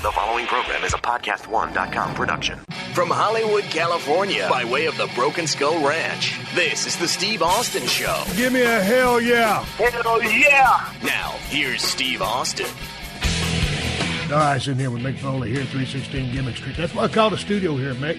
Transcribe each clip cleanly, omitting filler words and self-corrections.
The following program is a PodcastOne.com production. From Hollywood, California, by way of the Broken Skull Ranch, this is the Steve Austin Show. Give me a hell yeah. Hell yeah. Now, here's Steve Austin. All right, sitting here with Mick Foley here at 316 Gimmick Street. That's why I call it a studio here, Mick.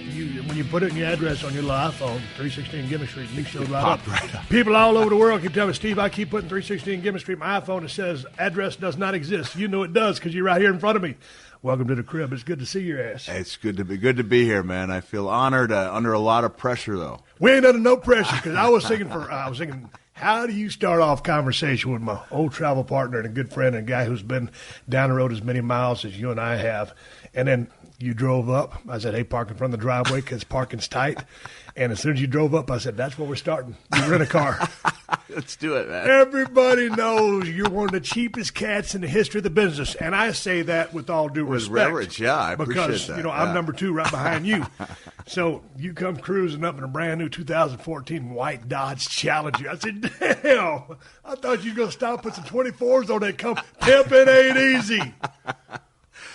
When you put it in your address on your little iPhone, 316 Gimmick Street, Mick shows right up. Right up. People all over the world can tell me, Steve, I keep putting 316 Gimmick Street in my iPhone. It says address does not exist. You know it does because you're right here in front of me. Welcome to the crib. It's good to see your ass. It's good to be here, man. I feel honored, under a lot of pressure, though. We ain't under no pressure because I was thinking, how do you start off conversation with my old travel partner and a good friend and a guy who's been down the road as many miles as you and I have? And then you drove up. I said, hey, park in front of the driveway because parking's tight. And as soon as you drove up, I said, that's where we're starting. You rent a car. Let's do it, man. Everybody knows you're one of the cheapest cats in the history of the business. And I say that with all due respect. With reverence, yeah, I appreciate because, that. Because, I'm number two right behind you. So you come cruising up in a brand new 2014 white Dodge Challenger. I said, damn, I thought you were going to stop, put some 24s on that. Pimpin' ain't easy.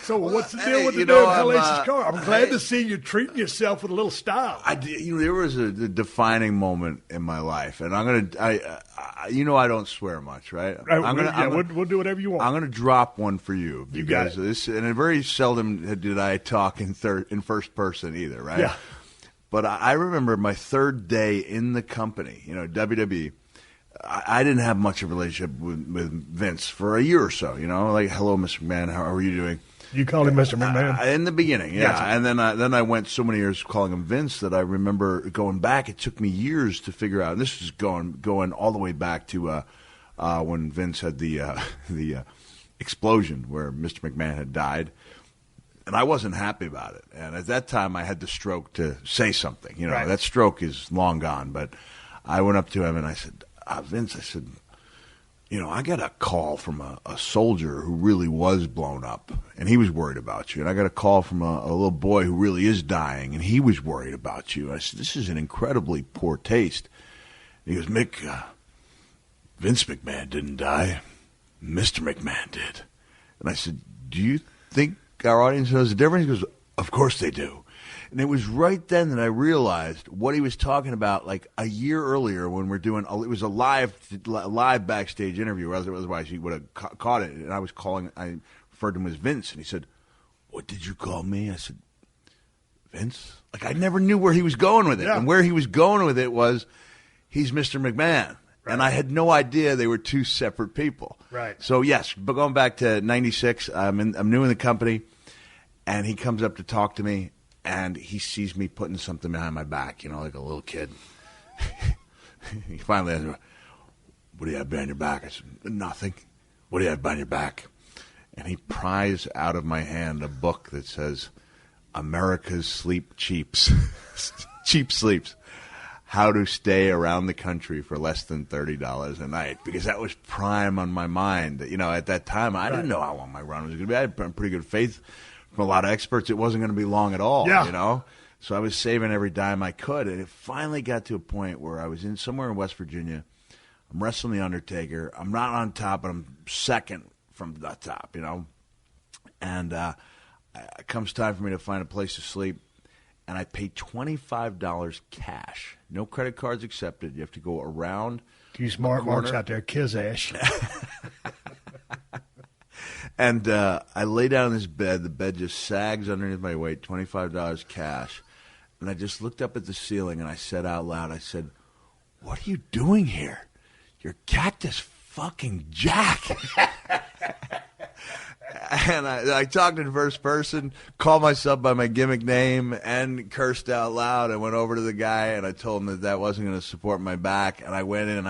So what's the deal with the damn hellacious car? I'm glad to see you treating yourself with a little style. There was a defining moment in my life, and I don't swear much, right? We'll do whatever you want. I'm gonna drop one for you because you got it. This, and very seldom did I talk in first person either, right? Yeah. But I remember my third day in the company, WWE. I didn't have much of a relationship with Vince for a year or so, like, hello, Mr. McMahon, how are you doing? You called him Mr. McMahon? In the beginning, yeah. Gotcha. And then I went so many years calling him Vince that I remember going back. It took me years to figure out. And this is going all the way back to when Vince had the explosion where Mr. McMahon had died. And I wasn't happy about it. And at that time, I had the stroke to say something. Right. That stroke is long gone. But I went up to him and I said, Vince, I said, I got a call from a soldier who really was blown up, and he was worried about you. And I got a call from a little boy who really is dying, and he was worried about you. I said, this is an incredibly poor taste. And he goes, Mick, Vince McMahon didn't die. Mr. McMahon did. And I said, do you think our audience knows the difference? He goes, of course they do. And it was right then that I realized what he was talking about, like a year earlier when we're doing. It was a live backstage interview. Otherwise, he would have caught it. And I referred to him as Vince, and he said, "What did you call me?" I said, "Vince." Like I never knew where he was going with it, and where he was going with it was, he's Mr. McMahon, and I had no idea they were two separate people. Right. So yes, but going back to '96, I'm new in the company, and he comes up to talk to me. And he sees me putting something behind my back, like a little kid. He finally asked me, what do you have behind your back? I said, nothing. What do you have behind your back? And he pries out of my hand a book that says, America's Sleep Cheaps. Cheap Sleeps. How to stay around the country for less than $30 a night. Because that was prime on my mind. At that time, I didn't know how long my run was going to be. I had pretty good faith from a lot of experts. It wasn't going to be long at all, So I was saving every dime I could. And it finally got to a point where I was somewhere in West Virginia. I'm wrestling The Undertaker. I'm not on top, but I'm second from the top, And it comes time for me to find a place to sleep. And I paid $25 cash. No credit cards accepted. You have to go around. You smart marks out there, kiss ash. And I lay down in this bed. The bed just sags underneath my weight, $25 cash. And I just looked up at the ceiling, and I said out loud, I said, what are you doing here? You're Cactus fucking Jack. And I talked in first person, called myself by my gimmick name, and cursed out loud. I went over to the guy, and I told him that wasn't going to support my back. And I went in,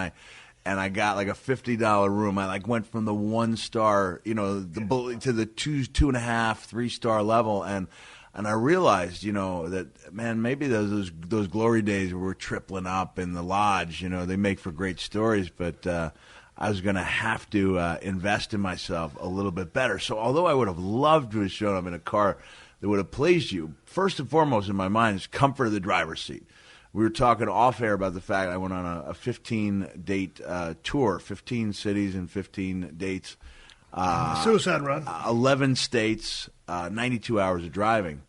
and I got like a $50 room. I went from the 1-star, to the 2.5, 3-star level, and I realized, that man, maybe those glory days where we're tripling up in the lodge, they make for great stories, but I was going to have to invest in myself a little bit better. So although I would have loved to have shown up in a car that would have pleased you, first and foremost in my mind is comfort of the driver's seat. We were talking off air about the fact I went on a 15-date tour, 15 cities and 15 dates. Suicide run. 11 states, 92 hours of driving,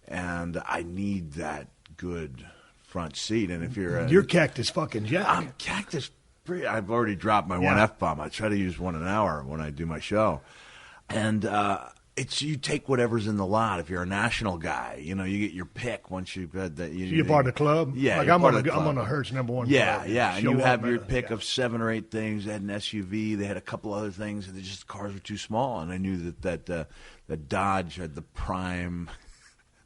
and I need that good front seat. And if you're Cactus fucking Jack. I'm Cactus. I've already dropped my one F-bomb. I try to use one an hour when I do my show. And it's you take whatever's in the lot. If you're a national guy, you get your pick once you've got that. You're part of the club? Yeah. Like I'm on a Hertz #1 club. Yeah. And you have your pick of 7 or 8 things. They had an SUV. They had a couple other things. And the cars were too small. And I knew that Dodge had the prime.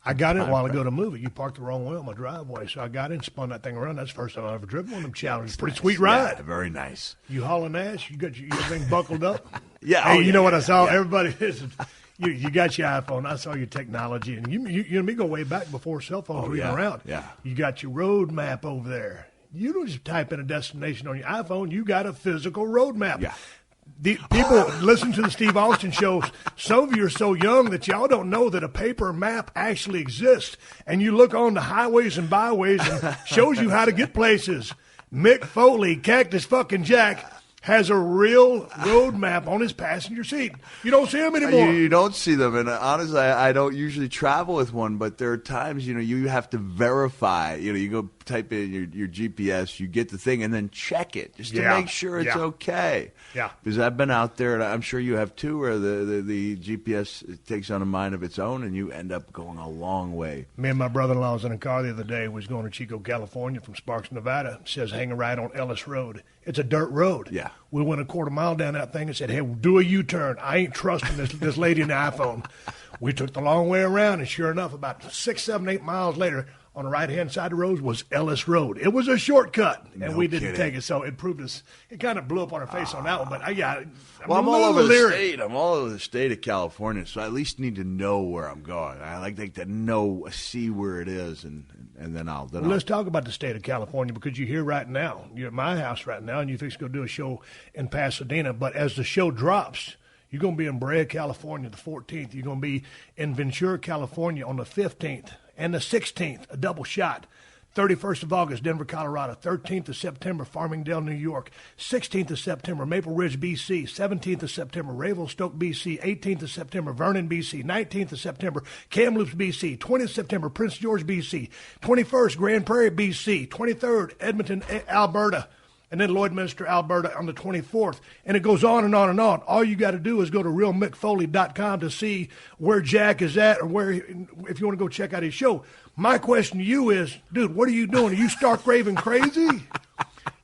I got in a while ago to move it. You parked the wrong way on my driveway, so I got in, spun that thing around. That's the first time I've ever driven one of them Challenges. Pretty sweet ride. Yeah, very nice. You hauling ass? You got your thing buckled up? Yeah. Hey, you know what I saw? Yeah. Everybody, you got your iPhone. I saw your technology, and you and me go way back before cell phones were even around. Yeah. You got your road map over there. You don't just type in a destination on your iPhone. You got a physical road map. Yeah. The people listen to the Steve Austin shows. Some of you are so young that y'all don't know that a paper map actually exists. And you look on the highways and byways and shows you how to get places. Mick Foley, Cactus fucking Jack, has a real road map on his passenger seat. You don't see them anymore. You don't see them. And honestly, I don't usually travel with one, but there are times, you have to verify. You go type in your GPS, you get the thing, and then check it just to make sure it's okay. Yeah. Because I've been out there, and I'm sure you have too, where the GPS takes on a mind of its own, and you end up going a long way. Me and my brother-in-law was in a car the other day. Was going to Chico, California from Sparks, Nevada. It says hang a right on Ellis Road. It's a dirt road. Yeah. We went a quarter mile down that thing and said, hey, do a U-turn. I ain't trusting this lady in the iPhone. We took the long way around, and sure enough, about 6, 7, 8 miles later, on the right-hand side of the road was Ellis Road. It was a shortcut, and we didn't take it, so it proved us. It kind of blew up on our face on that one, but I'm all over the state. I'm all over the state of California, so I at least need to know where I'm going. I like to see where it is, and then I'll. Let's talk about the state of California, because you're here right now. You're at my house right now, and you fix to go do a show in Pasadena. But as the show drops, you're going to be in Brea, California, the 14th. You're going to be in Ventura, California, on the 15th. And the 16th, a double shot. 31st of August, Denver, Colorado. 13th of September, Farmingdale, New York. 16th of September, Maple Ridge, B.C. 17th of September, Revelstoke, B.C. 18th of September, Vernon, B.C. 19th of September, Kamloops, B.C. 20th of September, Prince George, B.C. 21st, Grand Prairie, B.C. 23rd, Edmonton, Alberta. And then Lloydminster, Alberta on the 24th. And it goes on and on and on. All you got to do is go to realmickfoley.com to see where Jack is at, or if you want to go check out his show. My question to you is, dude, what are you doing? Are you stark raving crazy?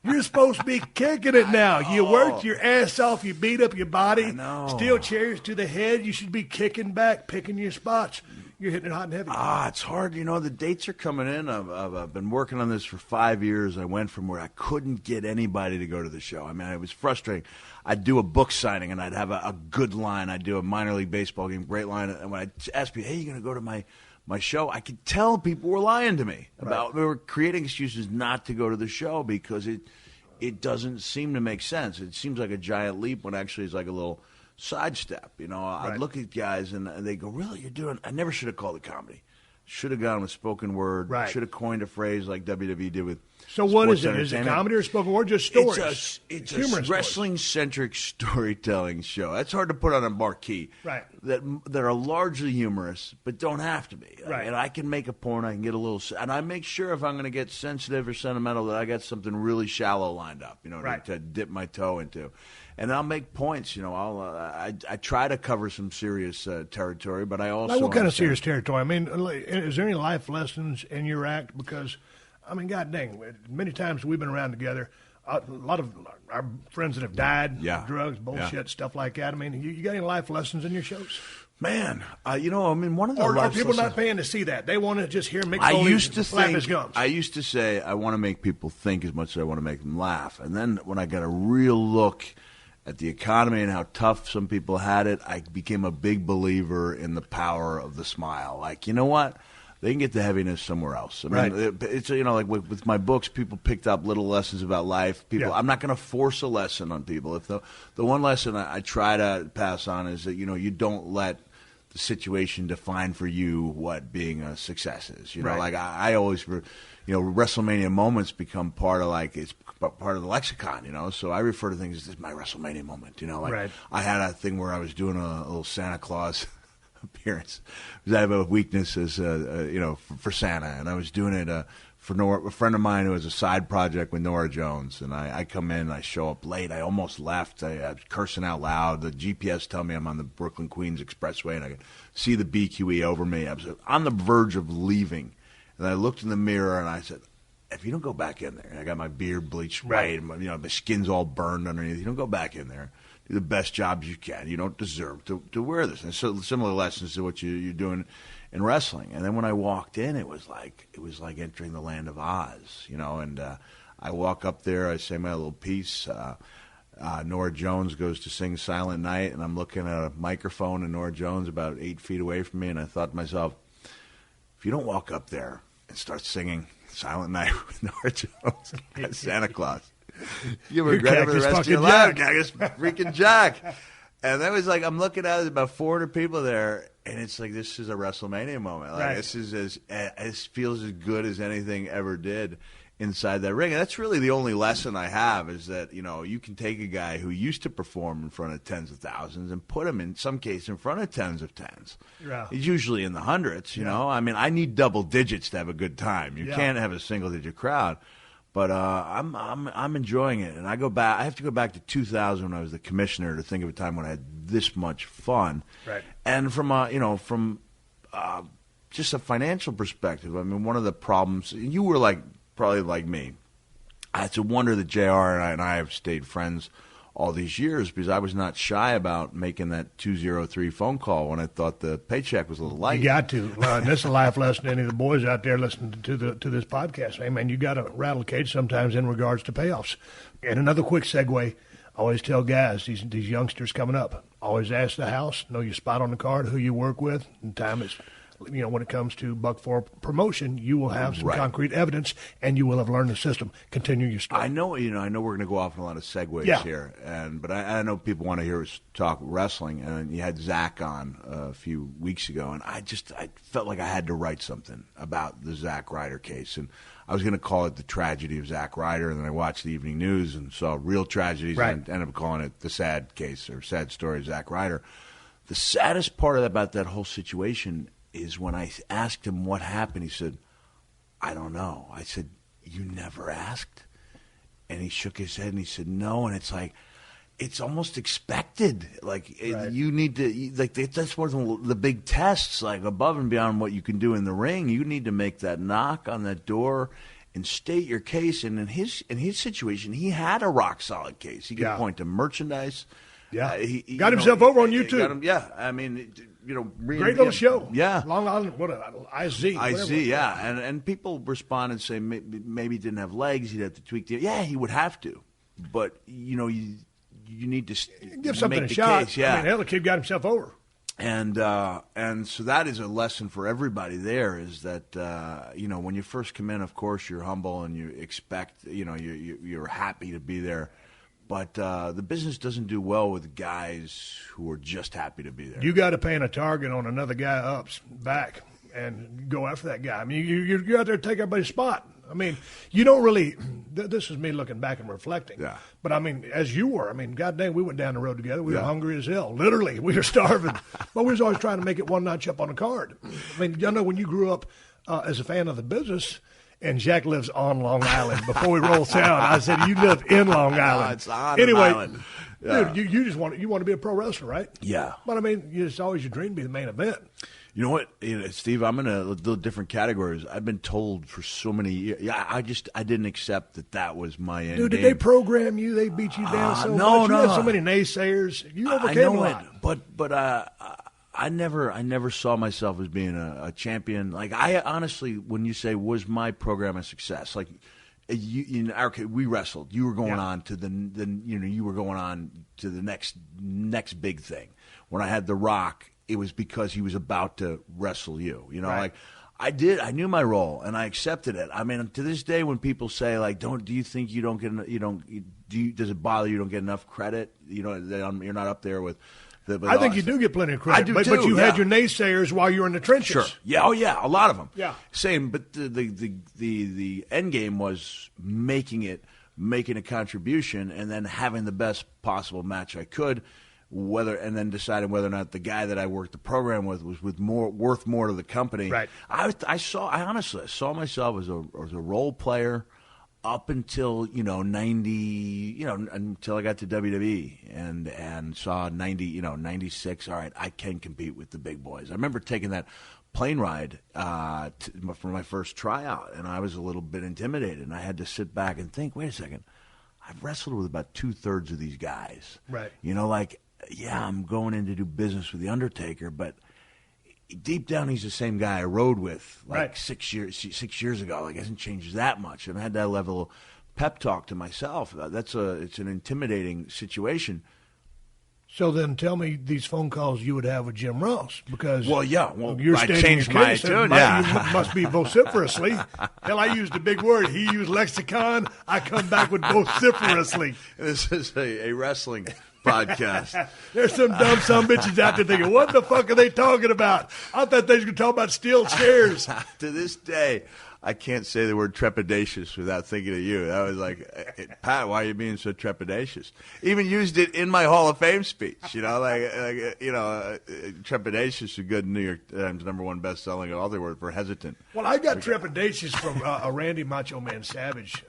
You're supposed to be kicking it now. You worked your ass off. You beat up your body. Steel chairs to the head. You should be kicking back, picking your spots. You're hitting it hot and heavy. It's hard. The dates are coming in. I've been working on this for 5 years. I went from where I couldn't get anybody to go to the show. I mean, it was frustrating. I'd do a book signing, and I'd have a good line. I'd do a minor league baseball game, great line. And when I'd ask people, hey, you going to go to my show, I could tell people were lying to me about they were creating excuses not to go to the show because it doesn't seem to make sense. It seems like a giant leap when actually it's like a little sidestep. I'd look at guys and they go, really, you're doing, I never should have called it comedy. Should have gone with spoken word. Right. Should have coined a phrase like WWE did with So what is it? Is it comedy or spoken word? Just stories? It's a wrestling-centric storytelling show. That's hard to put on a marquee. Right. That are largely humorous, but don't have to be. Right. And I can make a point. I can get a little, and I make sure if I'm going to get sensitive or sentimental that I got something really shallow lined up, to dip my toe into. And I'll make points. I try to cover some serious territory, but I also what kind of serious territory? I mean, is there any life lessons in your act? Because, I mean, God dang, many times we've been around together. A lot of our friends that have died, drugs, bullshit, stuff like that. I mean, you got any life lessons in your shows? Man, one of the or are people not paying to see that? They want to just hear Mick Foley flap his gums. I used to say I want to make people think as much as I want to make them laugh. And then when I got a real look at the economy and how tough some people had it, I became a big believer in the power of the smile. Like, you know what? They can get the heaviness somewhere else. I mean, it's like with my books, people picked up little lessons about life. I'm not going to force a lesson on people. If the one lesson I try to pass on is that you don't let the situation define for you what being a success is. Like I always, WrestleMania moments become part of it's part of the lexicon. So I refer to things as this is my WrestleMania moment. I had a thing where I was doing a little Santa Claus appearance because I have a weakness as for Santa, and I was doing it for a friend of mine who has a side project with Nora Jones, and I come in, I show up late, I almost left, I was cursing out loud. The GPS tell me I'm on the Brooklyn Queens Expressway, and I could see the BQE over me. I was on the verge of leaving, and I looked in the mirror and I said, if you don't go back in there, and I got my beard bleached white, and my skin's all burned underneath. You don't go back in there, do the best jobs you can. You don't deserve to wear this. And so similar lessons to what you're doing in wrestling. And then when I walked in, it was like entering the land of Oz, And I walk up there, I say my little piece. Nora Jones goes to sing Silent Night, and I'm looking at a microphone, and Nora Jones about 8 feet away from me, and I thought to myself, if you don't walk up there and start singing Silent Night with Nora Jones as Santa Claus, you regret it for the rest of your life. Cactus freaking Jack. And that was like, I'm looking at it, about 400 people there, and it's like, this is a WrestleMania moment. Like, this is it feels as good as anything ever did inside that ring. And that's really the only lesson I have is that, you can take a guy who used to perform in front of tens of thousands and put him in some case in front of tens of tens. Yeah. He's usually in the hundreds, know. I mean, I need double digits to have a good time. You can't have a single digit crowd. But I'm enjoying it, and I go back. I have to go back to 2000 when I was the commissioner to think of a time when I had this much fun. Right. And from just a financial perspective, I mean, one of the problems you were probably like me. It's a wonder that JR and I have stayed friends all these years because I was not shy about making that 203 phone call when I thought the paycheck was a little light. You got to. And this is a life lesson to any of the boys out there listening to this podcast. Hey, man, you got to rattle the cage sometimes in regards to payoffs. And another quick segue, I always tell guys, these youngsters coming up, always ask the house, know your spot on the card, who you work with, and time is... when it comes to Buck 4 promotion, you will have some concrete evidence, and you will have learned the system. Continue your story. I know. I know we're going to go off on a lot of segues here, but I know people want to hear us talk wrestling. And you had Zach on a few weeks ago, and I felt like I had to write something about the Zack Ryder case, and I was going to call it the tragedy of Zack Ryder, and then I watched the evening news and saw real tragedies, and ended up calling it the sad case or sad story of Zack Ryder. The saddest part about that whole situation is when I asked him what happened, he said, I don't know. I said, you never asked? And he shook his head and he said, no. And it's like, it's almost expected. You need to, that's one of the big tests, above and beyond what you can do in the ring. You need to make that knock on that door and state your case. And in his situation, he had a rock solid case. He could point to merchandise. Yeah, he got himself over on YouTube. I mean, great little show. Yeah, Long Island, IZ, yeah, and people respond and say maybe he didn't have legs, he'd have to tweak the. Yeah, he would have to, but you need to give something a shot. Case. Yeah, I mean, hell, the kid got himself over. And so that is a lesson for everybody. There is that when you first come in, of course you're humble and you expect you're happy to be there. But the business doesn't do well with guys who are just happy to be there. You got to paint a target on another guy up's back and go after that guy. I mean, you're out there to take everybody's spot. I mean, you don't really – this is me looking back and reflecting. Yeah. But, I mean, as you were, I mean, God dang, we went down the road together. We were hungry as hell. Literally, we were starving. But we was always trying to make it one notch up on the card. I mean, you know, when you grew up as a fan of the business – and Jack lives on Long Island. Before we roll sound, I said, you live in Long Island. It's on an island. Dude, you just want to be a pro wrestler, right? Yeah. But, I mean, it's always your dream to be the main event. You know what, Steve, I'm in a little different categories. I've been told for so many years. Yeah, I didn't accept that was my end. Dude, did they program you? They beat you down so much? No. You had so many naysayers. You overcame a lot. But I never saw myself as being a champion. Like, I honestly, when you say, was my program a success? Like, in our case, we wrestled. You were going on to you were going on to the next big thing. When I had The Rock, it was because he was about to wrestle you. Like I knew my role and I accepted it. I mean, to this day, when people say like, does it bother you don't get enough credit? That you're not up there with. I think you do get plenty of credit. I do but you had your naysayers while you were in the trenches. Sure. Yeah. Oh, yeah. A lot of them. Yeah. Same. But the end game was making a contribution and then having the best possible match I could and then deciding whether or not the guy that I worked the program with was worth more to the company. Right. I honestly saw myself as a role player up until 90, until I got to WWE and saw 96. All right, I can compete with the big boys. I remember taking that plane ride for my first tryout, and I was a little bit intimidated, and I had to sit back and think, wait a second, I've wrestled with about 2/3 of these guys. Right. I'm going in to do business with The Undertaker, but deep down he's the same guy I rode with 6 years ago. Like, it hasn't changed that much. And I had that level of pep talk to myself. It's an intimidating situation. So then tell me these phone calls you would have with Jim Ross, because you're I changed my tune. Yeah, you must be vociferously. Hell, I used a big word. He used lexicon. I come back with vociferously. This is a wrestling podcast. There's some dumb bitches out there thinking, what the fuck are they talking about? I thought they were going to talk about steel chairs. To this day, I can't say the word trepidatious without thinking of you. That was like, Pat, why are you being so trepidatious? Even used it in my Hall of Fame speech. Trepidatious is good New York Times #1 best-selling author word for hesitant. Well, I got trepidatious from a Randy Macho Man Savage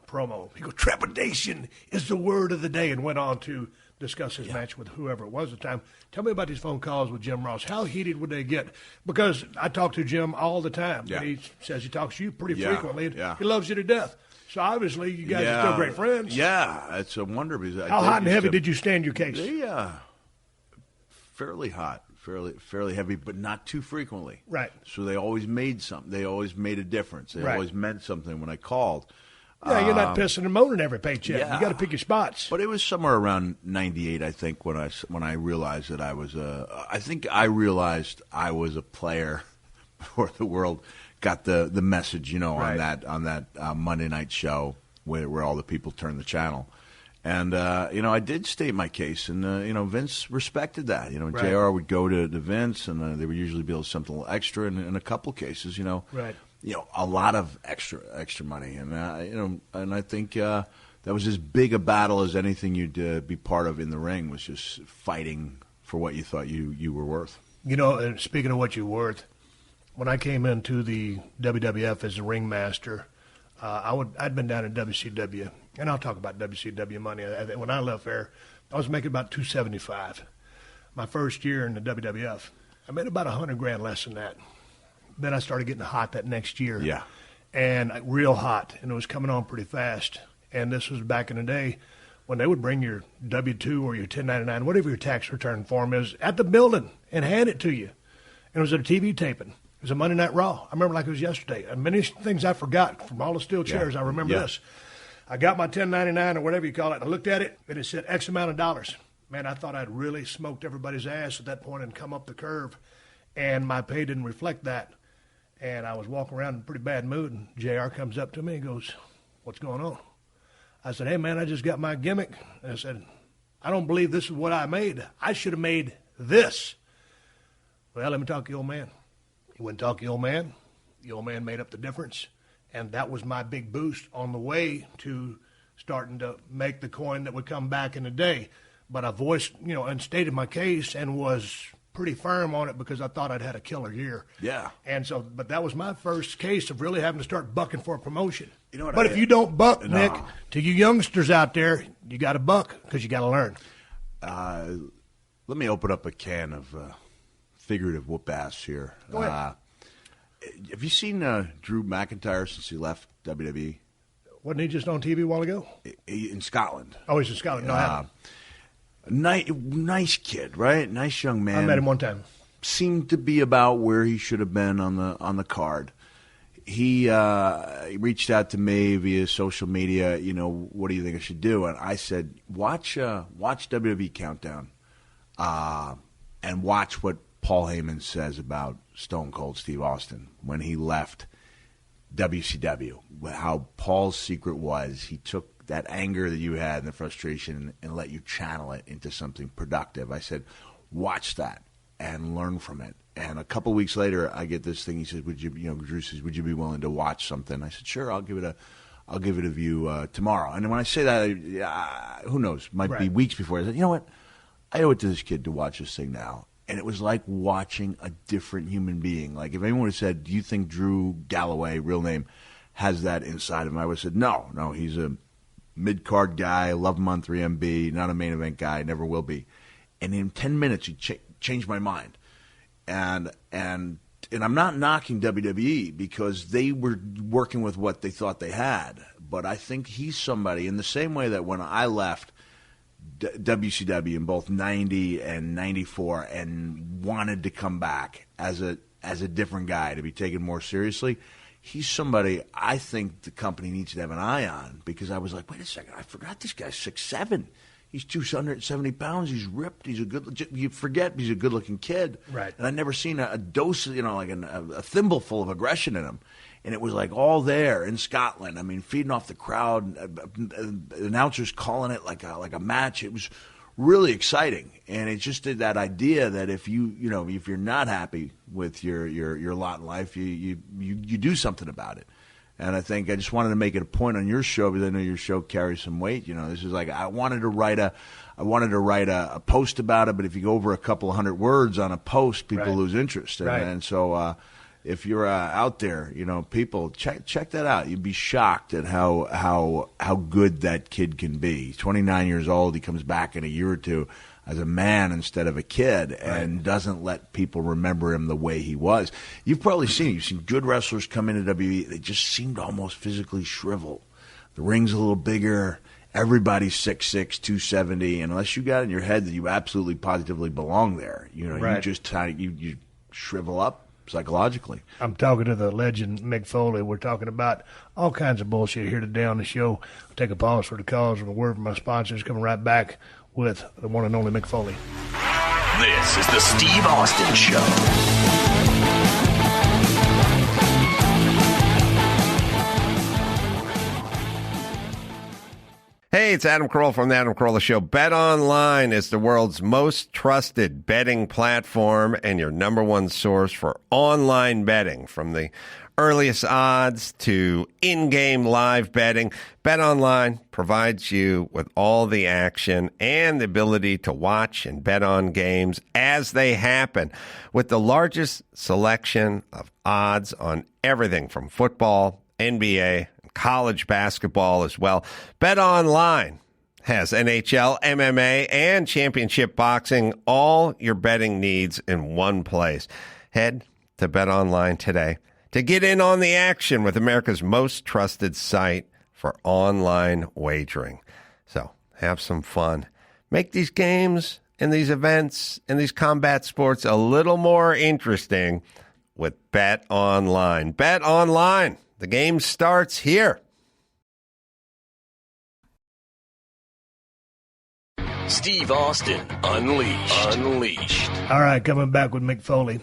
promo. He goes, trepidation is the word of the day, and went on to discuss his match with whoever it was at the time. Tell me about these phone calls with Jim Ross. How heated would they get? Because I talk to Jim all the time. Yeah. And he says he talks to you pretty frequently. And yeah. He loves you to death. So obviously you guys are still great friends. Yeah, it's a wonder. Because how hot and heavy did you stand your case? Fairly hot, fairly heavy, but not too frequently. Right. So they always made something. They always made a difference. They always meant something when I called. Yeah, you're not pissing and moaning every paycheck. Yeah. You got to pick your spots. But it was somewhere around 98, I think, when I realized that I was a player before the world got the message, on that Monday night show where all the people turned the channel. And, I did state my case, and, Vince respected that. JR would go to Vince, and they would usually bill something a little extra, and in a couple cases, Right. A lot of extra money, and and I think that was as big a battle as anything you'd be part of in the ring, was just fighting for what you thought you were worth. And speaking of what you're worth, when I came into the WWF as a ringmaster, I'd been down in WCW, and I'll talk about WCW money. When I left there, I was making about $275. My first year in the WWF, I made about $100,000 less than that. Then I started getting hot that next year. Yeah. And real hot, and it was coming on pretty fast. And this was back in the day when they would bring your W-2 or your 1099, whatever your tax return form is, at the building and hand it to you. And it was at a TV taping. It was a Monday Night Raw. I remember like it was yesterday. And many things I forgot from all the steel chairs. I remember this. I got my 1099 or whatever you call it, and I looked at it, and it said X amount of dollars. Man, I thought I'd really smoked everybody's ass at that point and come up the curve. And my pay didn't reflect that. And I was walking around in a pretty bad mood, and JR comes up to me and goes, what's going on? I said, hey, man, I just got my gimmick. And I said, I don't believe this is what I made. I should have made this. Well, let me talk to the old man. He went and talked to the old man. The old man made up the difference. And that was my big boost on the way to starting to make the coin that would come back in the day. But I voiced, and stated my case and was pretty firm on it because I thought I'd had a killer year. Yeah. And so, but that was my first case of really having to start bucking for a promotion. But if you don't buck, Nick, to you youngsters out there, you got to buck because you got to learn. Let me open up a can of figurative whoop ass here. Go ahead. Have you seen Drew McIntyre since he left WWE? Wasn't he just on TV a while ago? In Scotland. Oh, he's in Scotland. No, I haven't. Nice kid, right? Nice young man. I met him one time. Seemed to be about where he should have been on the card. He reached out to me via social media. What do you think I should do? And I said, watch WWE Countdown, and watch what Paul Heyman says about Stone Cold Steve Austin when he left WCW. How Paul's secret was he took that anger that you had and the frustration and let you channel it into something productive. I said, watch that and learn from it. And a couple weeks later, I get this thing. He says, Drew says, would you be willing to watch something? I said, sure, I'll give it a view tomorrow. And when I say that, who knows? Might be weeks before. I said, you know what? I owe it to this kid to watch this thing now. And it was like watching a different human being. Like if anyone had said, do you think Drew Galloway, real name, has that inside of him? I would have said, no, he's a mid-card guy. I love him on 3MB, not a main event guy, never will be. And in 10 minutes, he changed my mind. And I'm not knocking WWE because they were working with what they thought they had. But I think he's somebody in the same way that when I left WCW in both 90 and 94 and wanted to come back as a different guy to be taken more seriously, he's somebody I think the company needs to have an eye on, because I was like, wait a second, I forgot this guy's 6'7". He's 270 pounds. He's ripped. You forget he's a good-looking kid. Right. And I'd never seen a dose, like a thimbleful of aggression in him. And it was like all there in Scotland. I mean, feeding off the crowd, announcers calling it like a match. It was really exciting. And it just did that idea that if if you're not happy with your lot in life, you do something about it. And I think I just wanted to make it a point on your show, because I know your show carries some weight. This is like I wanted to write a post about it, but if you go over a couple of hundred words on a post, people lose interest. And so if you're out there, people check that out. You'd be shocked at how good that kid can be. He's 29 years old. He comes back in a year or two as a man instead of a kid, and doesn't let people remember him the way he was. You've probably you've seen good wrestlers come into WWE. They just seemed almost physically shriveled. The ring's a little bigger. Everybody's 6'6", 270, and unless you got in your head that you absolutely positively belong there, you just you shrivel up psychologically. I'm talking to the legend Mick Foley. We're talking about all kinds of bullshit here today on the show. We'll take a pause for the calls and a word from my sponsors. Coming right back with the one and only Mick Foley. This is the Steve Austin Show. Hey, it's Adam Carolla from the Adam Carolla Show. BetOnline is the world's most trusted betting platform and your number one source for online betting. From the earliest odds to in-game live betting, BetOnline provides you with all the action and the ability to watch and bet on games as they happen, with the largest selection of odds on everything from football, NBA, college basketball as well. BetOnline has NHL, MMA, and championship boxing, all your betting needs in one place. Head to BetOnline today to get in on the action with America's most trusted site for online wagering. So have some fun. Make these games and these events and these combat sports a little more interesting with BetOnline. BetOnline. The game starts here. Steve Austin, Unleashed. All right, coming back with Mick Foley.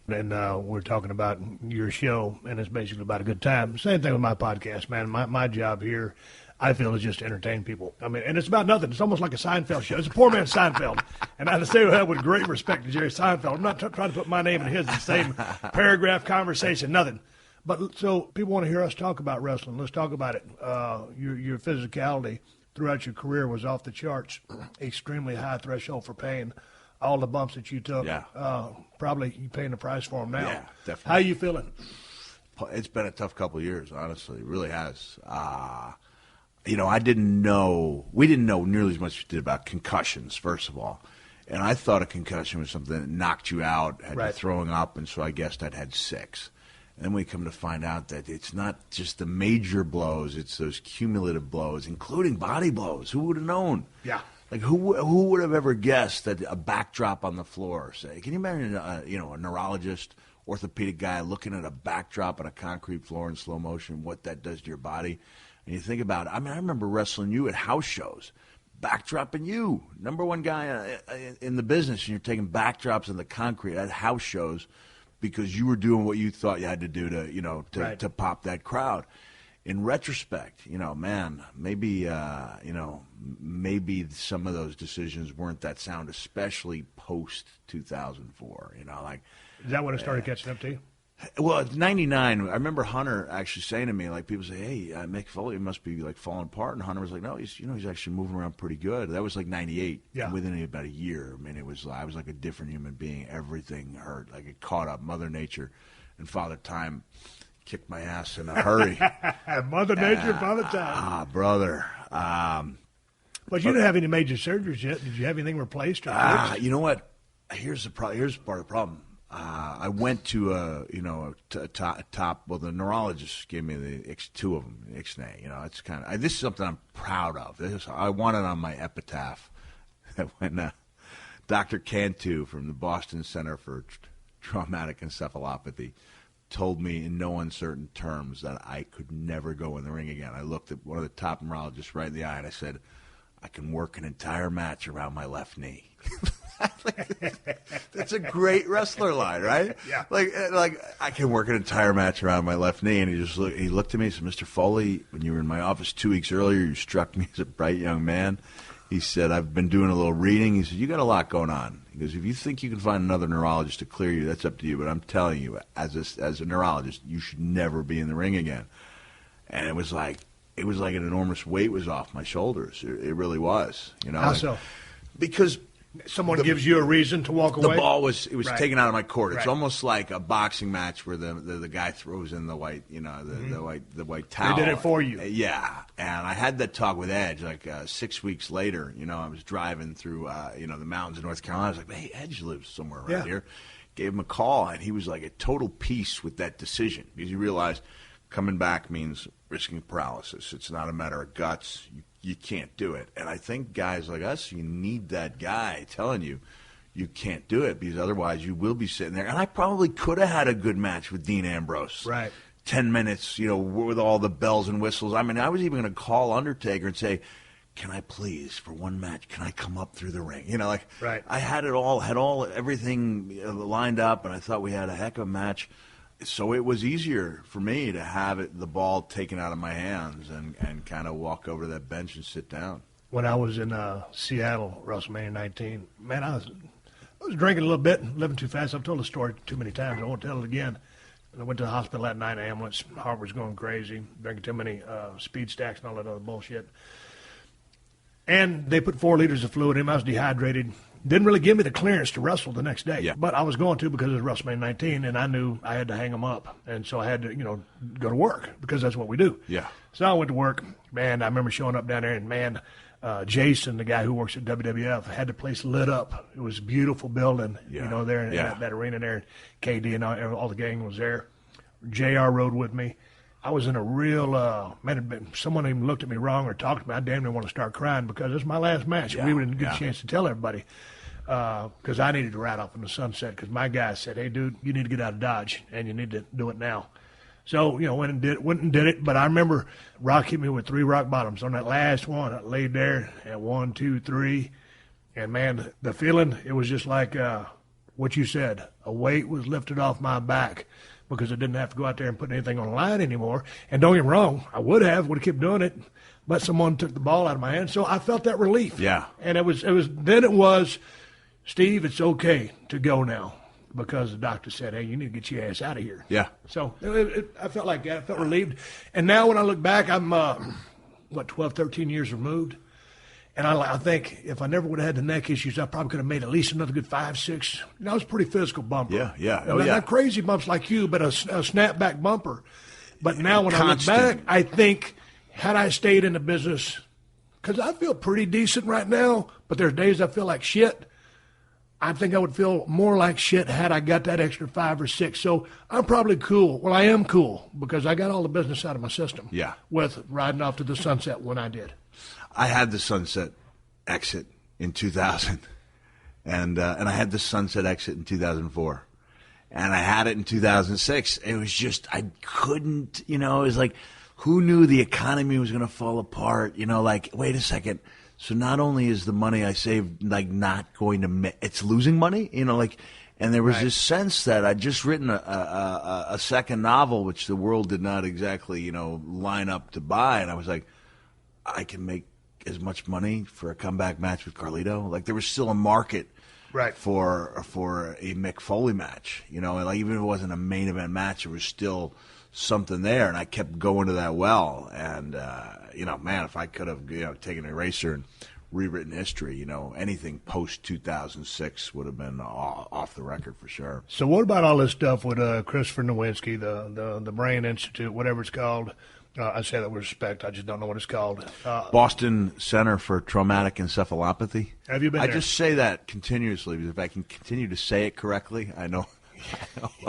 And we're talking about your show, and it's basically about a good time. Same thing with my podcast, man. My job here, I feel, is just to entertain people. I mean, and it's about nothing. It's almost like a Seinfeld show. It's a poor man's Seinfeld. And I say that with great respect to Jerry Seinfeld. I'm not trying to put my name and his in the same paragraph conversation, nothing. But so people want to hear us talk about wrestling. Let's talk about it. Your physicality throughout your career was off the charts, extremely high threshold for pain. All the bumps that you took, probably you paying the price for them now. Yeah, definitely. How you feeling? It's been a tough couple of years, honestly. It really has. We didn't know nearly as much as we did about concussions, first of all. And I thought a concussion was something that knocked you out, had you throwing up, and so I guessed I'd had 6. And then we come to find out that it's not just the major blows, it's those cumulative blows, including body blows. Who would have known? Yeah. Like, who would have ever guessed that a backdrop on the floor, say, can you imagine a neurologist, orthopedic guy looking at a backdrop on a concrete floor in slow motion, what that does to your body? And you think about it. I mean, I remember wrestling you at house shows, backdropping you, number one guy in the business, and you're taking backdrops in the concrete at house shows because you were doing what you thought you had to do to pop that crowd. In retrospect, maybe some of those decisions weren't that sound, especially post 2004. Is that when it started catching up to you? Well, at 99, I remember Hunter actually saying to me, like, people say, hey, Mick Foley must be, like, falling apart. And Hunter was like, no, he's actually moving around pretty good. That was, like, 98. Yeah. Within about a year. I mean, I was like a different human being. Everything hurt. Like, it caught up. Mother Nature and Father Time kicked my ass in a hurry. Mother Nature and Father Time. Brother. But you didn't have any major surgeries yet. Did you have anything replaced or fixed? You know what? Here's part of the problem. I went to a top. Well, the neurologist gave me two of them, Ixnay. You know, it's kind of this is something I'm proud of. I want it on my epitaph. When Dr. Cantu from the Boston Center for Traumatic Encephalopathy told me in no uncertain terms that I could never go in the ring again. I looked at one of the top neurologists right in the eye and I said, I can work an entire match around my left knee. That's a great wrestler line, right? Yeah. Like I can work an entire match around my left knee, and he looked at me and said, Mr. Foley, when you were in my office 2 weeks earlier, you struck me as a bright young man. He said, I've been doing a little reading. He said, you got a lot going on. He goes, if you think you can find another neurologist to clear you, that's up to you. But I'm telling you, as a neurologist, you should never be in the ring again. And it was like an enormous weight was off my shoulders. It really was. You know. How so? Because someone gives you a reason to walk away? The ball was right. taken out of my court. It's right. almost like a boxing match where the guy throws in the white, the white towel. They did it for you. Yeah. And I had that talk with Edge 6 weeks later. You know, I was driving through the mountains of North Carolina. I was like, hey, Edge lives somewhere around here. Gave him a call, and he was like at total peace with that decision because he realized coming back means risking paralysis. It's not a matter of guts. You can't do it. And I think guys like us, you need that guy telling you can't do it because otherwise you will be sitting there. And I probably could have had a good match with Dean Ambrose. Right. 10 minutes, with all the bells and whistles. I mean, I was even going to call Undertaker and say, can I please, for one match, can I come up through the ring? Right. I had everything lined up, and I thought we had a heck of a match. So it was easier for me to have the ball taken out of my hands and kind of walk over to that bench and sit down. When I was in Seattle, WrestleMania 19, man, I was drinking a little bit, living too fast. I've told the story too many times. I won't tell it again. And I went to the hospital that night, ambulance. Heart was going crazy, drinking too many speed stacks and all that other bullshit. And they put 4 liters of fluid in me. I was dehydrated. Didn't really give me the clearance to wrestle the next day. Yeah. But I was going to because it was WrestleMania 19, and I knew I had to hang them up. And so I had to, go to work because that's what we do. Yeah. So I went to work. Man, I remember showing up down there, and, man, Jason, the guy who works at WWF, had the place lit up. It was a beautiful building, there in that arena there. KD and all the gang was there. JR rode with me. I was in a real, someone even looked at me wrong or talked to me. I damn near want to start crying because it's my last match. Yeah, We didn't get a chance to tell everybody because I needed to ride off in the sunset because my guy said, hey, dude, you need to get out of Dodge and you need to do it now. So, went and did it. But I remember Rock hit me with 3 rock bottoms. On that last one, I laid there at 1, 2, 3. And, man, the feeling, it was just like what you said. A weight was lifted off my back because I didn't have to go out there and put anything on the line anymore. And don't get me wrong, I would have kept doing it, but someone took the ball out of my hand. So I felt that relief. Yeah. And it was Steve, it's okay to go now. Because the doctor said, hey, you need to get your ass out of here. Yeah. So I felt like that. I felt relieved. And now when I look back, I'm, 12, 13 years removed. And I think if I never would have had the neck issues, I probably could have made at least another good 5, 6. I was a pretty physical bumper. Yeah. Not crazy bumps like you, but a snapback bumper. But now when I look back, I think had I stayed in the business, because I feel pretty decent right now, but there's days I feel like shit. I think I would feel more like shit had I got that extra 5 or 6. So I'm probably cool. Well, I am cool because I got all the business out of my system. Yeah. With riding off to the sunset when I did. I had the sunset exit in 2000, and I had the sunset exit in 2004, and I had it in 2006. It was just I couldn't. It was like, who knew the economy was going to fall apart? Wait a second. So not only is the money I saved not going to, it's losing money, and there was this sense that I'd just written a second novel, which the world did not exactly, line up to buy. And I was like, I can make as much money for a comeback match with Carlito. There was still a market for a Mick Foley match. You know, and like even if it wasn't a main event match, it was still something there, and I kept going to that well. And you know, man, if I could have taken an eraser and rewritten history, anything post 2006 would have been off the record for sure. So what about all this stuff with Christopher Nowinski, the Brain Institute, whatever it's called? I say that with respect. I just don't know what it's called. Boston Center for Traumatic Encephalopathy. Have you been there? I just say that continuously because if I can continue to say it correctly, I know.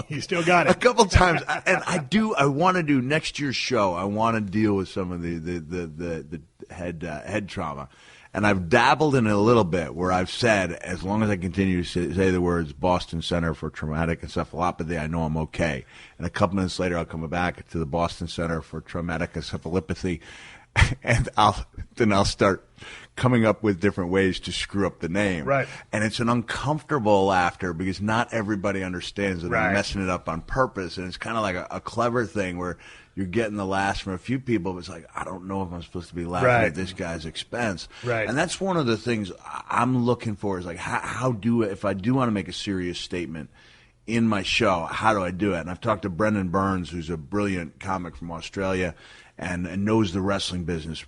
You still got it. A couple times, and I want to do next year's show. I want to deal with some of the head trauma. And I've dabbled in it a little bit where I've said, as long as I continue to say the words Boston Center for Traumatic Encephalopathy, I know I'm okay. And a couple minutes later, I'll come back to the Boston Center for Traumatic Encephalopathy, and I'll start coming up with different ways to screw up the name. Right. And it's an uncomfortable laughter because not everybody understands that I'm messing it up on purpose. And it's kind of like a clever thing where you're getting the laughs from a few people, but it's like, I don't know if I'm supposed to be laughing at this guy's expense. Right. And that's one of the things I'm looking for is like, if I do want to make a serious statement in my show, how do I do it? And I've talked to Brendan Burns, who's a brilliant comic from Australia and knows the wrestling business,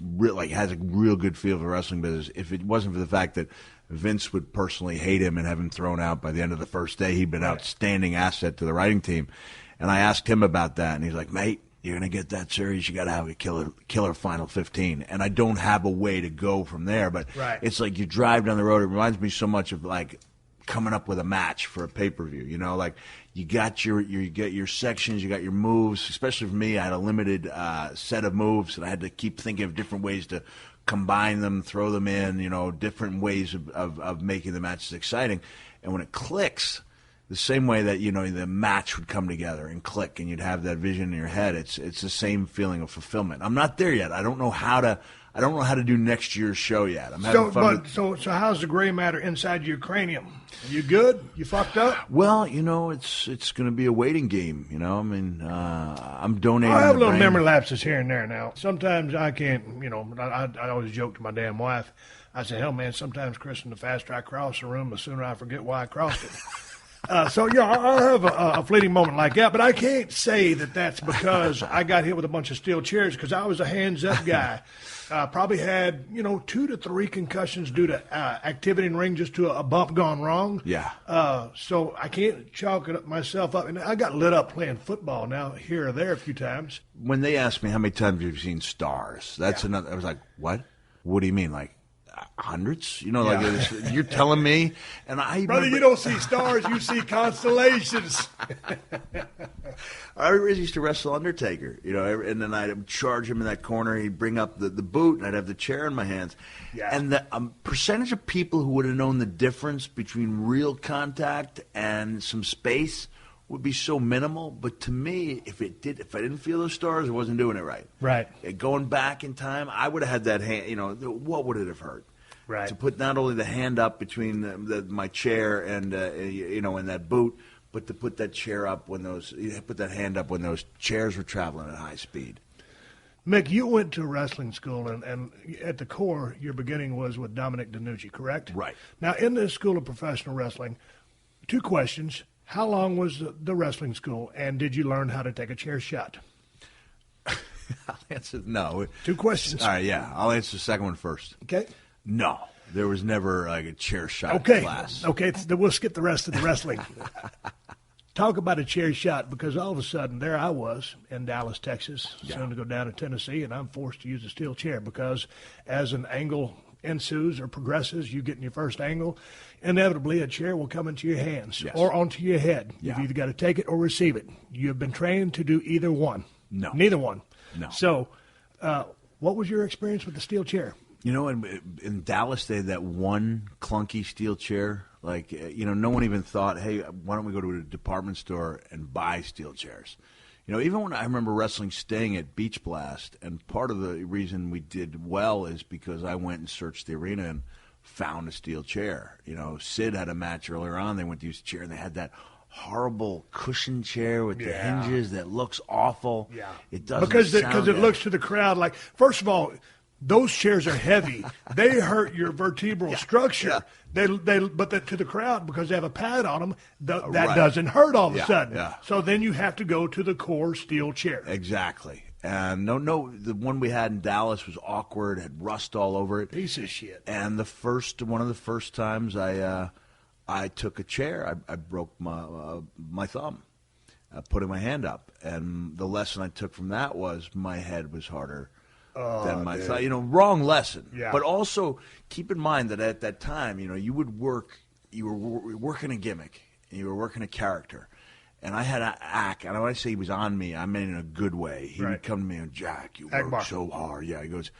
has a real good feel for the wrestling business. If it wasn't for the fact that Vince would personally hate him and have him thrown out by the end of the first day, he'd been an outstanding asset to the writing team. And I asked him about that, and he's like, mate, you're going to get that series, you got to have a killer Final 15. And I don't have a way to go from there, but it's like you drive down the road. It reminds me so much of like coming up with a match for a pay-per-view, like you get your sections, you got your moves. Especially for me, I had a limited set of moves, and I had to keep thinking of different ways to combine them, throw them in, different ways of making the matches exciting. And when it clicks, the same way that the match would come together and click, and you'd have that vision in your head. It's the same feeling of fulfillment. I'm not there yet. I don't know how to do next year's show yet. I'm having fun. So how's the gray matter inside your cranium? You good? You fucked up? Well, it's going to be a waiting game. I mean, I'm donating. I have little memory lapses here and there now. Sometimes I can't. I always joke to my damn wife. I say, hell, man, sometimes, Kristen, the faster I cross the room, the sooner I forget why I crossed it. I'll have a fleeting moment like that, but I can't say that that's because I got hit with a bunch of steel chairs because I was a hands-up guy. Probably had, 2 to 3 concussions due to activity in the ring, just to a bump gone wrong. Yeah. So I can't chalk it myself up. And I got lit up playing football now here or there a few times. When they asked me how many times you've seen stars, that's another. I was like, what? What do you mean? Like, hundreds? Like you're telling me? And Brother, you don't see stars, you see constellations. I used to wrestle Undertaker, and then I'd charge him in that corner. He'd bring up the boot, and I'd have the chair in my hands. Yeah. And the percentage of people who would have known the difference between real contact and some space would be so minimal. But to me, if I didn't feel those stars, I wasn't doing it right. Right. Going back in time, I would have had that hand. What would it have hurt? Right. To put not only the hand up between my chair and and that boot, but to put that chair up when those chairs were traveling at high speed. Mick, you went to wrestling school, and at the core, your beginning was with Dominic DeNucci, correct? Right. Now, in the School of Professional Wrestling, 2 questions. How long was the wrestling school, and did you learn how to take a chair shot? I'll answer no. 2 questions. All right, yeah. I'll answer the second one first. Okay. No. There was never like a chair shot class. Okay, we'll skip the rest of the wrestling. Talk about a chair shot, because all of a sudden there I was in Dallas, Texas, soon to go down to Tennessee, and I'm forced to use a steel chair because as an angle ensues or progresses, you get in your first angle, inevitably a chair will come into your hands or onto your head. Yeah. You've either got to take it or receive it. You have been trained to do either one. No. Neither one. No. So what was your experience with the steel chair? In Dallas, they had that one clunky steel chair. Like, no one even thought, hey, why don't we go to a department store and buy steel chairs? Even when I remember wrestling staying at Beach Blast, and part of the reason we did well is because I went and searched the arena and found a steel chair. Sid had a match earlier on. They went to use a chair, and they had that horrible cushion chair with the hinges that looks awful. Yeah. It doesn't because sound it looks to the crowd like, first of all, those chairs are heavy. They hurt your vertebral structure. But to the crowd, because they have a pad on them, that doesn't hurt all of a sudden. Yeah. So then you have to go to the core steel chair. Exactly. And the one we had in Dallas was awkward, had rust all over it. Piece of shit. And one of the first times I took a chair, I broke my thumb, putting my hand up. And the lesson I took from that was my head was harder than my thumb. Wrong lesson. Yeah. But also keep in mind that at that time, you were working a gimmick, and you were working a character. And I had an act, and when I say he was on me, I meant in a good way. He would come to me and, Jack, you work so hard. Yeah, he goes,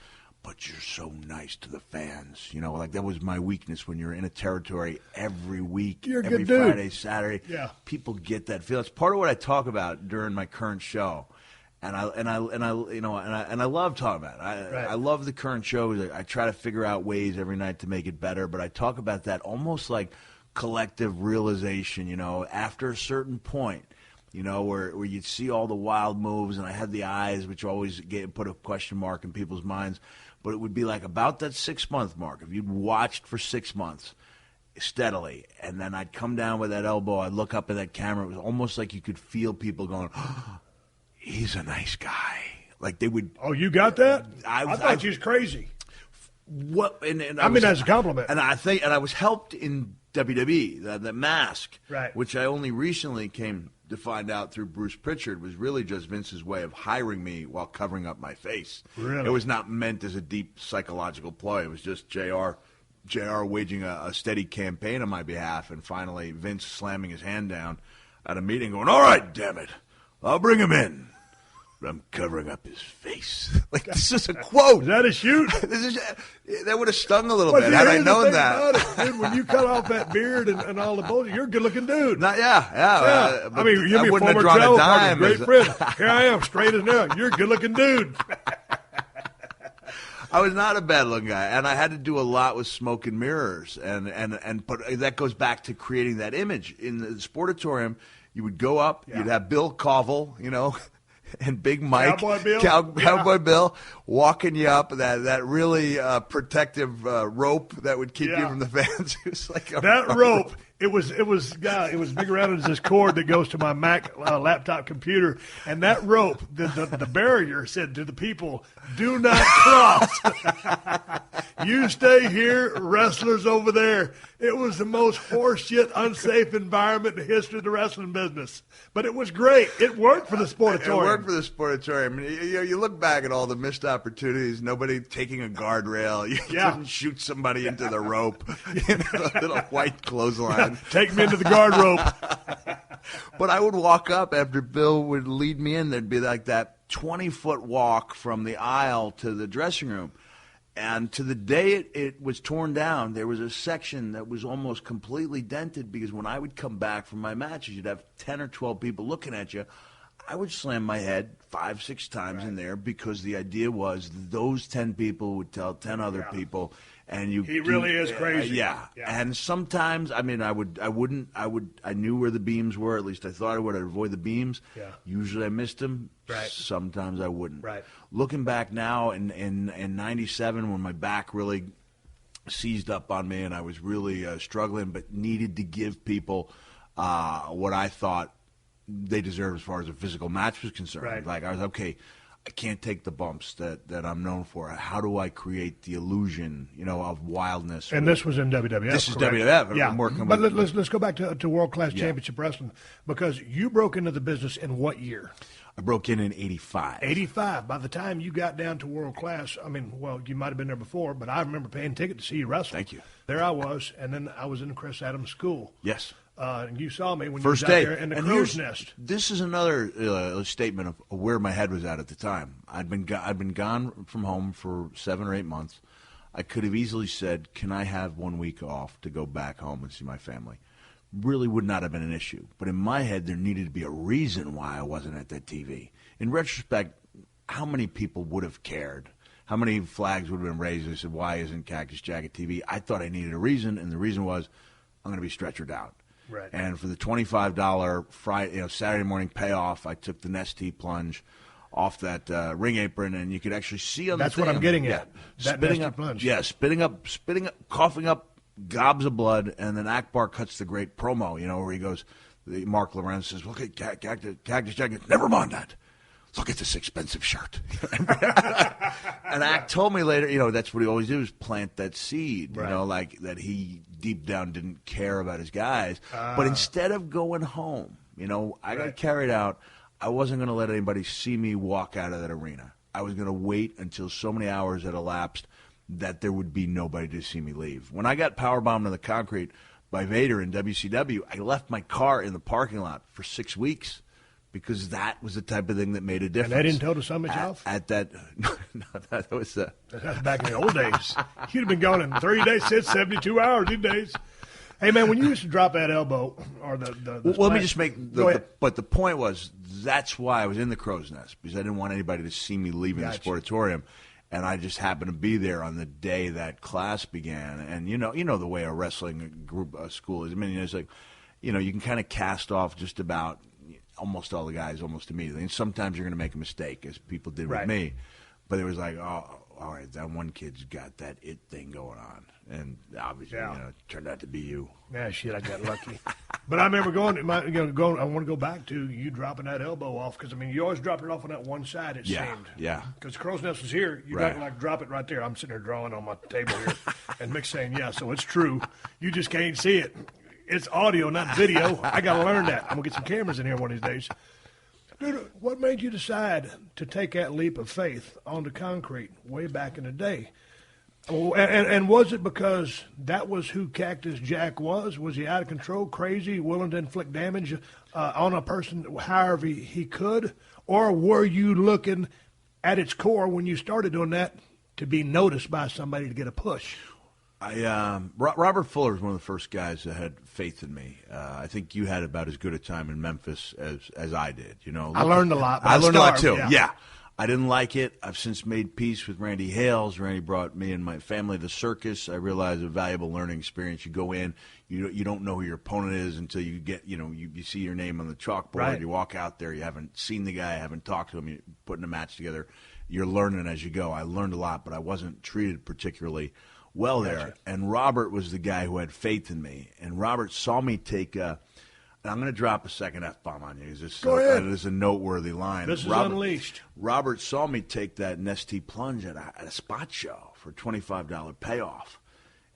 but you're so nice to the fans. Like that was my weakness when you're in a territory every week, every Friday, Saturday. Yeah. People get that feel. It's part of what I talk about during my current show. And I love talking about it. I love the current show. I try to figure out ways every night to make it better, but I talk about that almost like collective realization, after a certain point, where you'd see all the wild moves, and I had the eyes, which always put a question mark in people's minds, but it would be like about that 6-month mark. If you'd watched for 6 months steadily, and then I'd come down with that elbow, I'd look up at that camera, it was almost like you could feel people going, oh, he's a nice guy. Like they would. Oh, you got that? I thought you was crazy. What? And as a compliment. And I was helped in WWE, the mask, right, which I only recently came to find out through Bruce Pritchard was really just Vince's way of hiring me while covering up my face. Really? It was not meant as a deep psychological ploy. It was just JR waging a steady campaign on my behalf, and finally Vince slamming his hand down at a meeting going, all right, damn it, I'll bring him in. But I'm covering up his face. Like, this is a quote. Is that a shoot? That would have stung a little bit had I known that. Dude, when you cut off that beard and all the bullshit, you're a good-looking dude. Yeah. I mean, you're a former travel partner, great friend. Here I am, straight as now. You're a good-looking dude. I was not a bad-looking guy, and I had to do a lot with smoke and mirrors, but that goes back to creating that image. In the Sportatorium, you would go up, you'd have Bill Koval, and Big Mike, Cowboy Bill, walking you up that really protective rope that would keep you from the fans. It was like that rope. It was big around as this cord that goes to my Mac laptop computer, and that rope, the barrier said to the people, "Do not cross. You stay here, wrestlers over there." It was the most horseshit, unsafe environment in the history of the wrestling business, but it was great. It worked for the Sportatorium. It worked for the Sportatorium. You look back at all the missed opportunities. Nobody taking a guardrail. You couldn't shoot somebody into the rope. A little white clothesline. Take me into the guard rope. But I would walk up after Bill would lead me in. There'd be like that 20-foot walk from the aisle to the dressing room. And to the day it was torn down, there was a section that was almost completely dented because when I would come back from my matches, you'd have 10 or 12 people looking at you. I would slam my head 5-6 times in there because the idea was those 10 people would tell 10 other people. And he really is crazy. Yeah. And sometimes, I mean, I knew where the beams were. At least I thought I would. I'd avoid the beams. Yeah. Usually I missed them. Right. Sometimes I wouldn't. Right. Looking back now in 97 when my back really seized up on me and I was really struggling but needed to give people what I thought they deserved as far as a physical match was concerned. Right. Like I was, okay, I can't take the bumps that I'm known for. How do I create the illusion, of wildness? And this was in WWF. This is correct? WWF. Yeah. I'm working but with, let's go back to World Class Championship Wrestling because you broke into the business in what year? I broke in 85. 85. By the time you got down to World Class, I mean, well, you might have been there before, but I remember paying ticket to see you wrestle. Thank you. There I was, and then I was in Chris Adams' school. Yes. And you saw me when First you was day. out there in the crow's nest. This is another statement of where my head was at the time. I'd been gone from home for 7 or 8 months. I could have easily said, "Can I have 1 week off to go back home and see my family?" Really would not have been an issue. But in my head, there needed to be a reason why I wasn't at that TV. In retrospect, how many people would have cared? How many flags would have been raised? They said, "Why isn't Cactus Jack at TV?" I thought I needed a reason, and the reason was I'm going to be stretchered out. Right. And for the $25 Friday, Saturday morning payoff, I took the Nestea plunge. off that ring apron, and you could actually see on That's the what thing, I'm getting yeah, at. That spitting nasty up, plunge. yeah, spitting up, coughing up gobs of blood, and then Akbar cuts the great promo, where he goes, Mark Lorenz says, look at Cactus Jack, never mind that. Look at this expensive shirt. And Ak told me later, that's what he always did, was plant that seed, right. like that he deep down didn't care about his guys. But instead of going home, I got carried out. I wasn't going to let anybody see me walk out of that arena. I was going to wait until so many hours had elapsed that there would be nobody to see me leave. When I got powerbombed in the concrete by Vader in WCW, I left my car in the parking lot for 6 weeks because that was the type of thing that made a difference. And they didn't tell the summits off? At that, no, that was That's back in the old days. You'd have been gone in 30 days, 72 hours these days. Hey, man, when you used to drop that elbow or the well, let me just make but the point was that's why I was in the crow's nest, because I didn't want anybody to see me leaving the sportatorium, and I just happened to be there on the day that class began. And you know the way a wrestling group school is. I mean, it's like, you can kind of cast off just about almost all the guys almost immediately, and sometimes you're going to make a mistake, as people did with me. But it was like, oh, all right, that one kid's got that it thing going on. And obviously, it turned out to be you. Yeah, shit, I got lucky. But I remember I want to go back to you dropping that elbow off, because, you always dropped it off on that one side, it seemed. Yeah. Because Crow's Nest was here. You don't drop it right there. I'm sitting there drawing on my table here. And Mick's saying, yeah, so it's true. You just can't see it. It's audio, not video. I got to learn that. I'm going to get some cameras in here one of these days. Dude, what made you decide to take that leap of faith onto concrete way back in the day? And was it because that was who Cactus Jack was? Was he out of control, crazy, willing to inflict damage on a person however he could? Or were you looking at its core when you started doing that to be noticed by somebody to get a push? Robert Fuller was one of the first guys that had faith in me. I think you had about as good a time in Memphis as I did. I learned a lot. I learned a lot too. Yeah. I didn't like it. I've since made peace with Randy Hales. Randy brought me and my family to the circus. I realized a valuable learning experience. You go in, you don't know who your opponent is until you get, you see your name on the chalkboard. Right. You walk out there, you haven't seen the guy, haven't talked to him, you're putting a match together. You're learning as you go. I learned a lot, but I wasn't treated particularly well there. And Robert was the guy who had faith in me. And Robert saw me take and I'm going to drop a second F-bomb on you. It is a noteworthy line. This is unleashed. Robert saw me take that Nestea plunge at a spot show for a $25 payoff.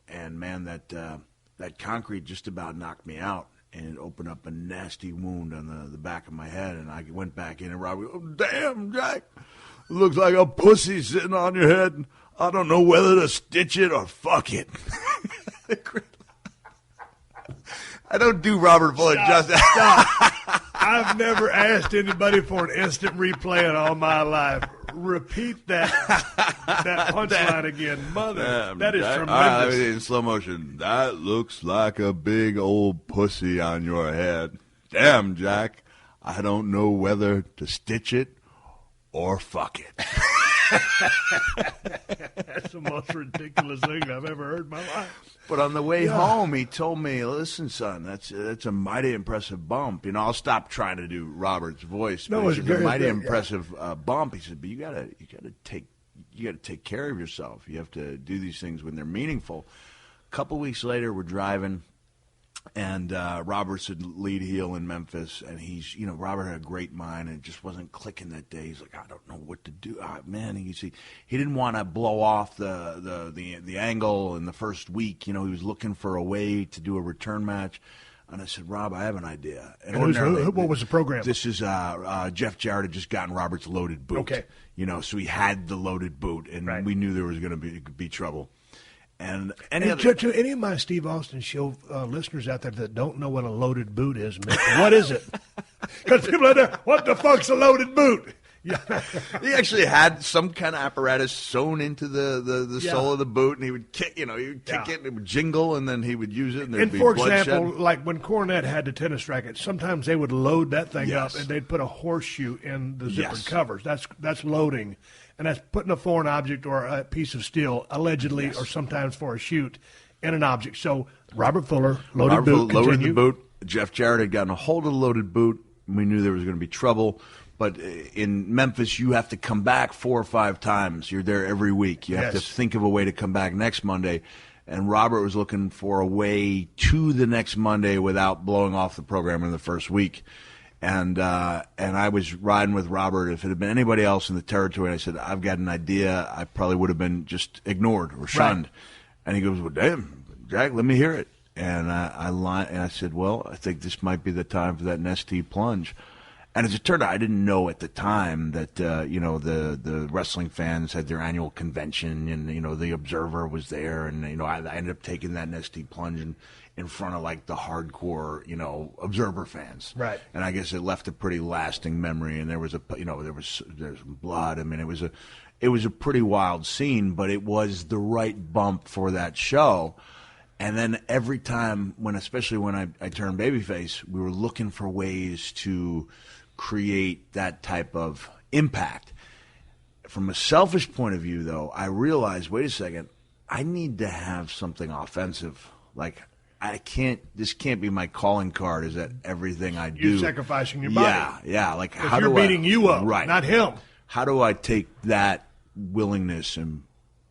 And, man, that concrete just about knocked me out. And it opened up a nasty wound on the back of my head. And I went back in, and Robert goes, oh, damn, Jack. It looks like a pussy sitting on your head. I don't know whether to stitch it or fuck it. I don't do Robert Fuller justice. I've never asked anybody for an instant replay in all my life. Repeat that punchline again. Mother, that is tremendous. In slow motion. That looks like a big old pussy on your head. Damn, Jack. I don't know whether to stitch it or fuck it. That's the most ridiculous thing I've ever heard in my life. But on the way home, he told me, listen, son, that's a mighty impressive bump. I'll stop trying to do Robert's voice. No, it's a mighty impressive yeah. Bump. He said, but you gotta take care of yourself. You have to do these things when they're meaningful. A couple weeks later, we're driving, and Robert's a lead heel in Memphis, and Robert had a great mind, and it just wasn't clicking that day. He's like, I don't know what to do. Man, he didn't want to blow off the angle in the first week. He was looking for a way to do a return match. And I said, Rob, I have an idea. And what was the program? This is Jeff Jarrett had just gotten Robert's loaded boot. Okay. So he had the loaded boot, and we knew there was going to be trouble. And to any of my Steve Austin show listeners out there that don't know what a loaded boot is, Mick, what is it? Because people are there, what the fuck's a loaded boot? He actually had some kind of apparatus sewn into the sole of the boot, and he would kick, it, and it would jingle, and then he would use it, and there'd be bloodshed. For example, like when Cornette had the tennis racket, sometimes they would load that thing up, and they'd put a horseshoe in the zippered covers. That's loading. And that's putting a foreign object or a piece of steel, allegedly, or sometimes for a shoot, in an object. So Robert Fuller, loaded boot, loaded the boot. Jeff Jarrett had gotten a hold of the loaded boot, We knew there was going to be trouble. But in Memphis, you have to come back 4 or 5 times. You're there every week. You have to think of a way to come back next Monday. And Robert was looking for a way to the next Monday without blowing off the program in the first week. And I was riding with Robert. If it had been anybody else in the territory, and I said, I've got an idea, I probably would have been just ignored or shunned. Right. And he goes, well, damn, Jack, let me hear it. And I said, well, I think this might be the time for that Nestea plunge. And as it turned out, I didn't know at the time that, the wrestling fans had their annual convention and, the Observer was there. And, I ended up taking that Nestea plunge in front of, like, the hardcore, Observer fans. Right. And I guess it left a pretty lasting memory. And there was there's blood. I mean, it was a pretty wild scene, but it was the right bump for that show. And then every time, especially when I turned babyface, we were looking for ways to create that type of impact. From a selfish point of view, though, I realized, wait a second, I need to have something offensive. Like, this can't be my calling card, is that everything I do. You're sacrificing your body. Yeah. Like, how do you're beating you up, right, not him. How do I take that willingness and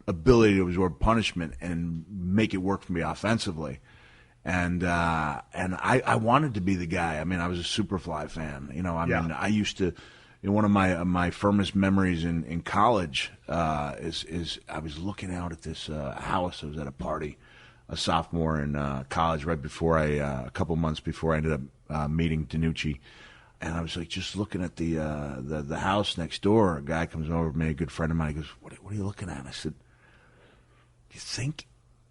ability to absorb punishment and make it work for me offensively? And I wanted to be the guy. I mean, I was a Superfly fan. mean, I used to. One of my firmest memories in college is I was looking out at this house. I was at a party, a sophomore in college, right before a couple months before I ended up meeting DiNucci. And I was like just looking at the house next door. A guy comes over to me, a good friend of mine. He goes, "What are you looking at?" And I said, "Do you think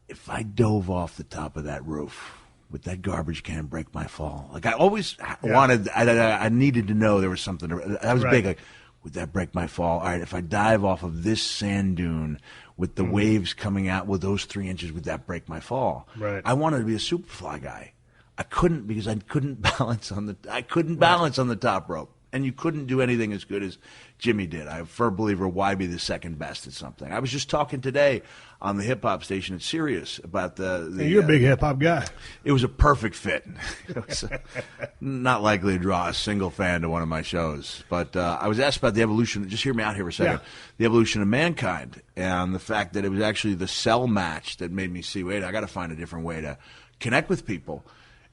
if I dove off the top of that roof, would that garbage can break my fall?" Like, I always wanted, I needed to know there was something. I was big, like, would that break my fall? All right, if I dive off of this sand dune with the waves coming out with those 3 inches, would that break my fall? Right. I wanted to be a Superfly guy. I couldn't, because I couldn't balance on the top rope. And you couldn't do anything as good as Jimmy did. I'm a firm believer, why be the second best at something? I was just talking today on the hip-hop station at Sirius about you're a big hip-hop guy. It was a perfect fit. It was not likely to draw a single fan to one of my shows. But I was asked about the evolution. Just hear me out here for a second. Yeah. The evolution of mankind and the fact that it was actually the cell match that made me see, wait, I got to find a different way to connect with people.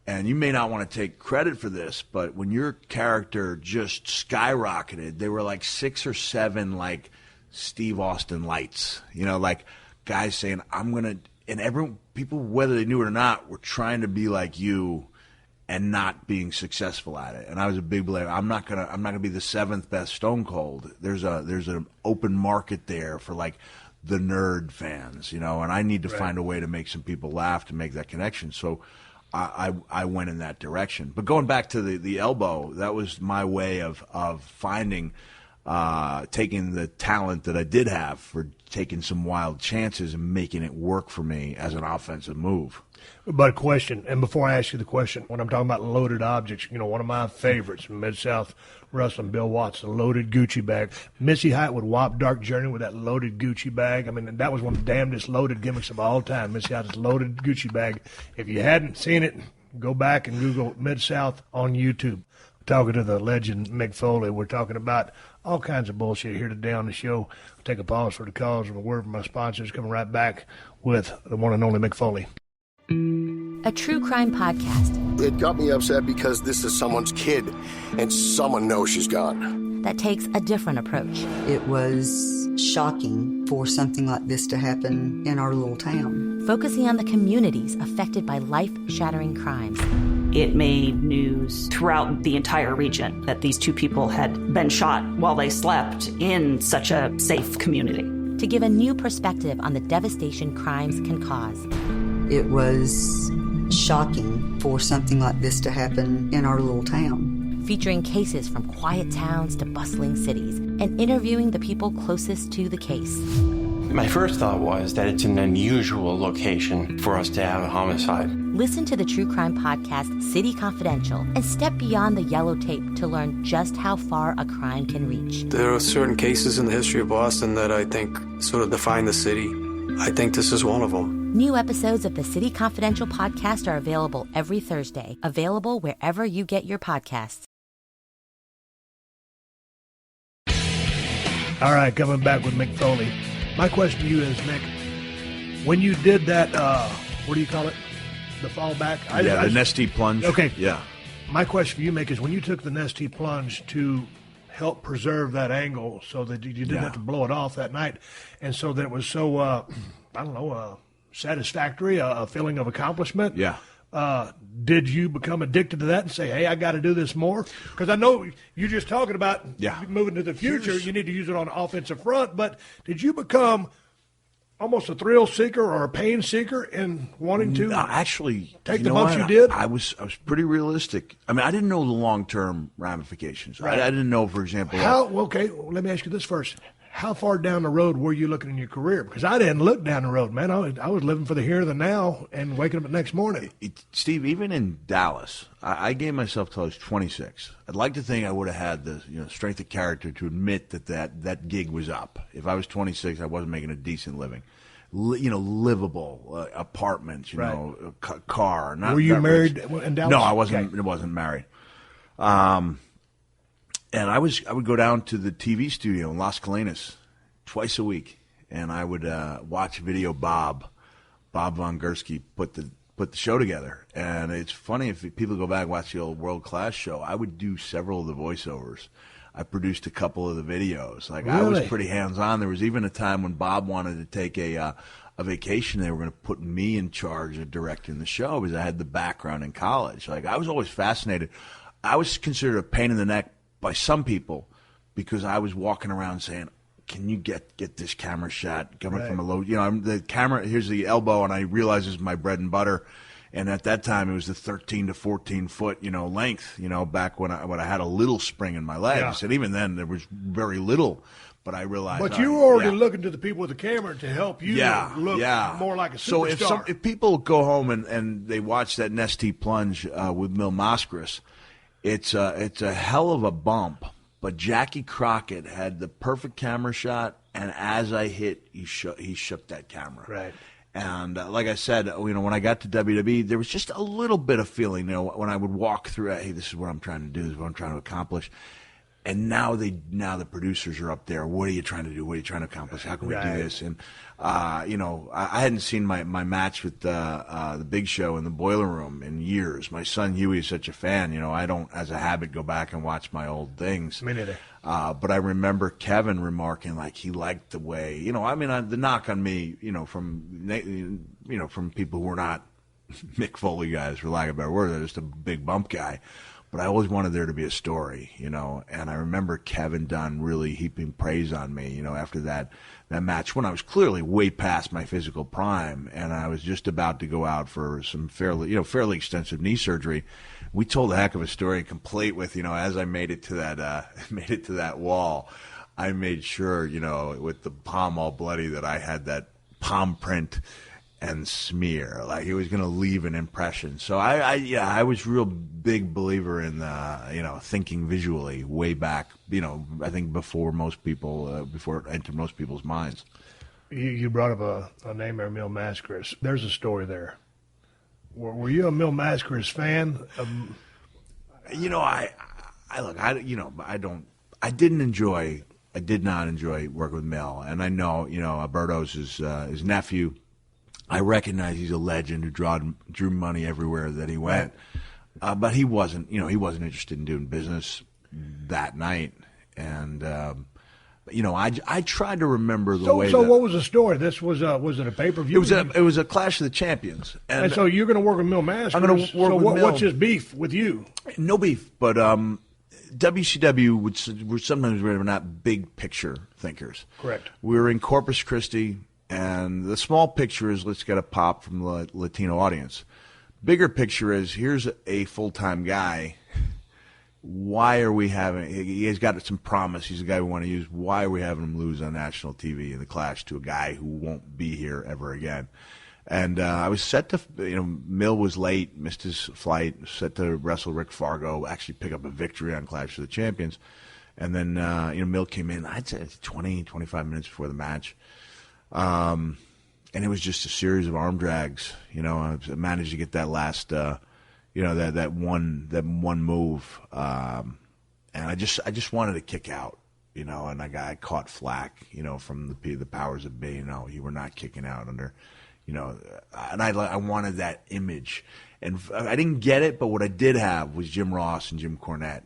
And you may not want to take credit for this, but when your character just skyrocketed, there were like 6 or 7 like Steve Austin lights, like guys saying, I'm going to, and people, whether they knew it or not, were trying to be like you and not being successful at it. And I was a big believer. I'm not going to be the 7th best Stone Cold. There's an open market there for like the nerd fans, and I need to find a way to make some people laugh to make that connection. So I went in that direction. But going back to the elbow, that was my way of finding, taking the talent that I did have for taking some wild chances and making it work for me as an offensive move. But a question, and before I ask you the question, when I'm talking about loaded objects, one of my favorites, Mid-South Wrestling, Bill Watts, the loaded Gucci bag. Missy Hyatt would whop Dark Journey with that loaded Gucci bag. I mean, that was one of the damnedest loaded gimmicks of all time, Missy Hyatt's loaded Gucci bag. If you hadn't seen it, go back and Google Mid-South on YouTube. Talking to the legend Mick Foley, we're talking about all kinds of bullshit here today on the show. I'll take a pause for the calls and a word from my sponsors. Coming right back with the one and only Mick Foley. A true crime podcast. It got me upset because this is someone's kid, and someone knows she's gone. That takes a different approach. It was shocking for something like this to happen in our little town. Focusing on the communities affected by life-shattering crimes. It made news throughout the entire region that these 2 people had been shot while they slept in such a safe community. To give a new perspective on the devastation crimes can cause. It was shocking for something like this to happen in our little town. Featuring cases from quiet towns to bustling cities and interviewing the people closest to the case. My first thought was that it's an unusual location for us to have a homicide. Listen to the true crime podcast City Confidential and step beyond the yellow tape to learn just how far a crime can reach. There are certain cases in the history of Boston that I think sort of define the city. I think this is one of them. New episodes of the City Confidential podcast are available every Thursday, available wherever you get your podcasts. All right, coming back with Mick Foley. My question to you is, Mick, when you did that, what do you call it? The fallback? The Nestea plunge. Okay. Yeah. My question for you, Mick, is when you took the Nestea plunge to help preserve that angle so that you didn't have to blow it off that night, and so that it was so, satisfactory, a feeling of accomplishment. Yeah. Did you become addicted to that and say, hey, I got to do this more? Because I know you're just talking about moving to the future. You need to use it on the offensive front. But did you become almost a thrill seeker or a pain seeker in wanting to take the bumps you did? I was pretty realistic. I mean, I didn't know the long-term ramifications. Right. I didn't know, for example. Let me ask you this first. How far down the road were you looking in your career? Because I didn't look down the road, man. I was living for the here and the now and waking up the next morning. Steve, even in Dallas, I gave myself till I was 26. I'd like to think I would have had the strength of character to admit that gig was up. If I was 26, I wasn't making a decent living. Livable apartments, car. Were you married in Dallas? No, I wasn't. Okay. I wasn't married. And I would go down to the TV studio in Las Colinas twice a week, and I would watch Video Bob Von Gursky put the show together. And it's funny, if people go back and watch the old World Class show, I would do several of the voiceovers. I produced a couple of the videos. Really? I was pretty hands-on. There was even a time when Bob wanted to take a vacation. They were going to put me in charge of directing the show because I had the background in college. I was always fascinated. I was considered a pain in the neck by some people because I was walking around saying, can you get this camera shot coming from a low, the camera, here's the elbow, and I realize this is my bread and butter. And at that time, it was the 13 to 14 foot, length, back when I had a little spring in my legs. Yeah. And even then, there was very little. But I realized. But you were already looking to the people with the camera to help you look more like a superstar. So if people go home and they watch that Nestea plunge with Mil Mascaras, it's a hell of a bump. But Jackie Crockett had the perfect camera shot, and as I hit, he shook that camera. Right. And like I said, when I got to WWE, there was just a little bit of feeling, when I would walk through, hey, this is what I'm trying to do, this is what I'm trying to accomplish. And now the producers are up there. What are you trying to do? What are you trying to accomplish? How can we do this? And I hadn't seen my match with the Big Show in the Boiler Room in years. My son Huey is such a fan. I don't, as a habit, go back and watch my old things. Me neither. But I remember Kevin remarking he liked the way. The knock on me, from people who were not Mick Foley guys, for lack of a better word, they're just a big bump guy. But I always wanted there to be a story, and I remember Kevin Dunn really heaping praise on me, after that match when I was clearly way past my physical prime and I was just about to go out for some fairly extensive knee surgery. We told a heck of a story, complete with, as I made it to that wall, I made sure, with the palm all bloody, that I had that palm print and smear, he was going to leave an impression. So I was real big believer in thinking visually way back. I think before most people, before it entered most people's minds. You brought up a name there, Mil Mascaras. There's a story there. Were you a Mil Mascaras fan? I did not enjoy working with Mel, and I know Alberto's his nephew. I recognize he's a legend who drew money everywhere that he went, but he wasn't interested in doing business that night. And I tried to remember the way. So what was the story? This was it a pay-per-view? It was a Clash of the Champions. And so you're going to work with Mil Mascaras. I'm going to work with Mil. What's his beef with you? No beef, but WCW were sometimes we were not big picture thinkers. Correct. We were in Corpus Christi. And the small picture is, let's get a pop from the Latino audience. Bigger picture is, here's a full-time guy. Why are we having – he's got some promise. He's a guy we want to use. Why are we having him lose on national TV in the Clash to a guy who won't be here ever again? And I was set to – Mil was late, missed his flight, set to wrestle Rick Fargo, actually pick up a victory on Clash of the Champions. And then, Mil came in, I'd say 20, 25 minutes before the match. And it was just a series of arm drags. I managed to get that last, that one move. And I just wanted to kick out. and I caught flack, from the powers that be. You were not kicking out under, and I wanted that image. And I didn't get it, but what I did have was Jim Ross and Jim Cornette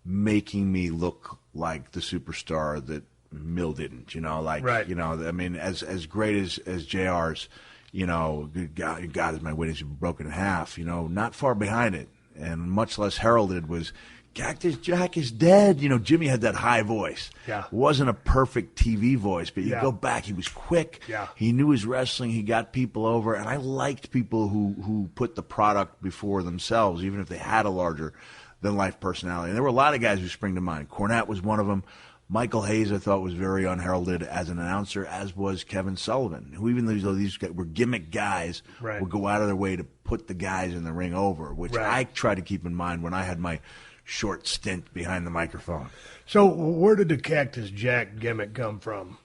making me look like the superstar that Mill didn't, right. I mean, as great as JR's, God is my witness, broken in half, not far behind it, and much less heralded was Cactus Jack is dead. Jimmy had that high voice. Yeah. It wasn't a perfect TV voice, but you go back, he was quick. Yeah. He knew his wrestling. He got people over, and I liked people who put the product before themselves, even if they had a larger-than-life personality. And there were a lot of guys who spring to mind. Cornette was one of them. Michael Hayes, I thought, was very unheralded as an announcer, as was Kevin Sullivan, who, even though these guys were gimmick guys, right. would go out of their way to put the guys in the ring over, which right. I tried to keep in mind when I had my short stint behind the microphone. So where did the Cactus Jack gimmick come from?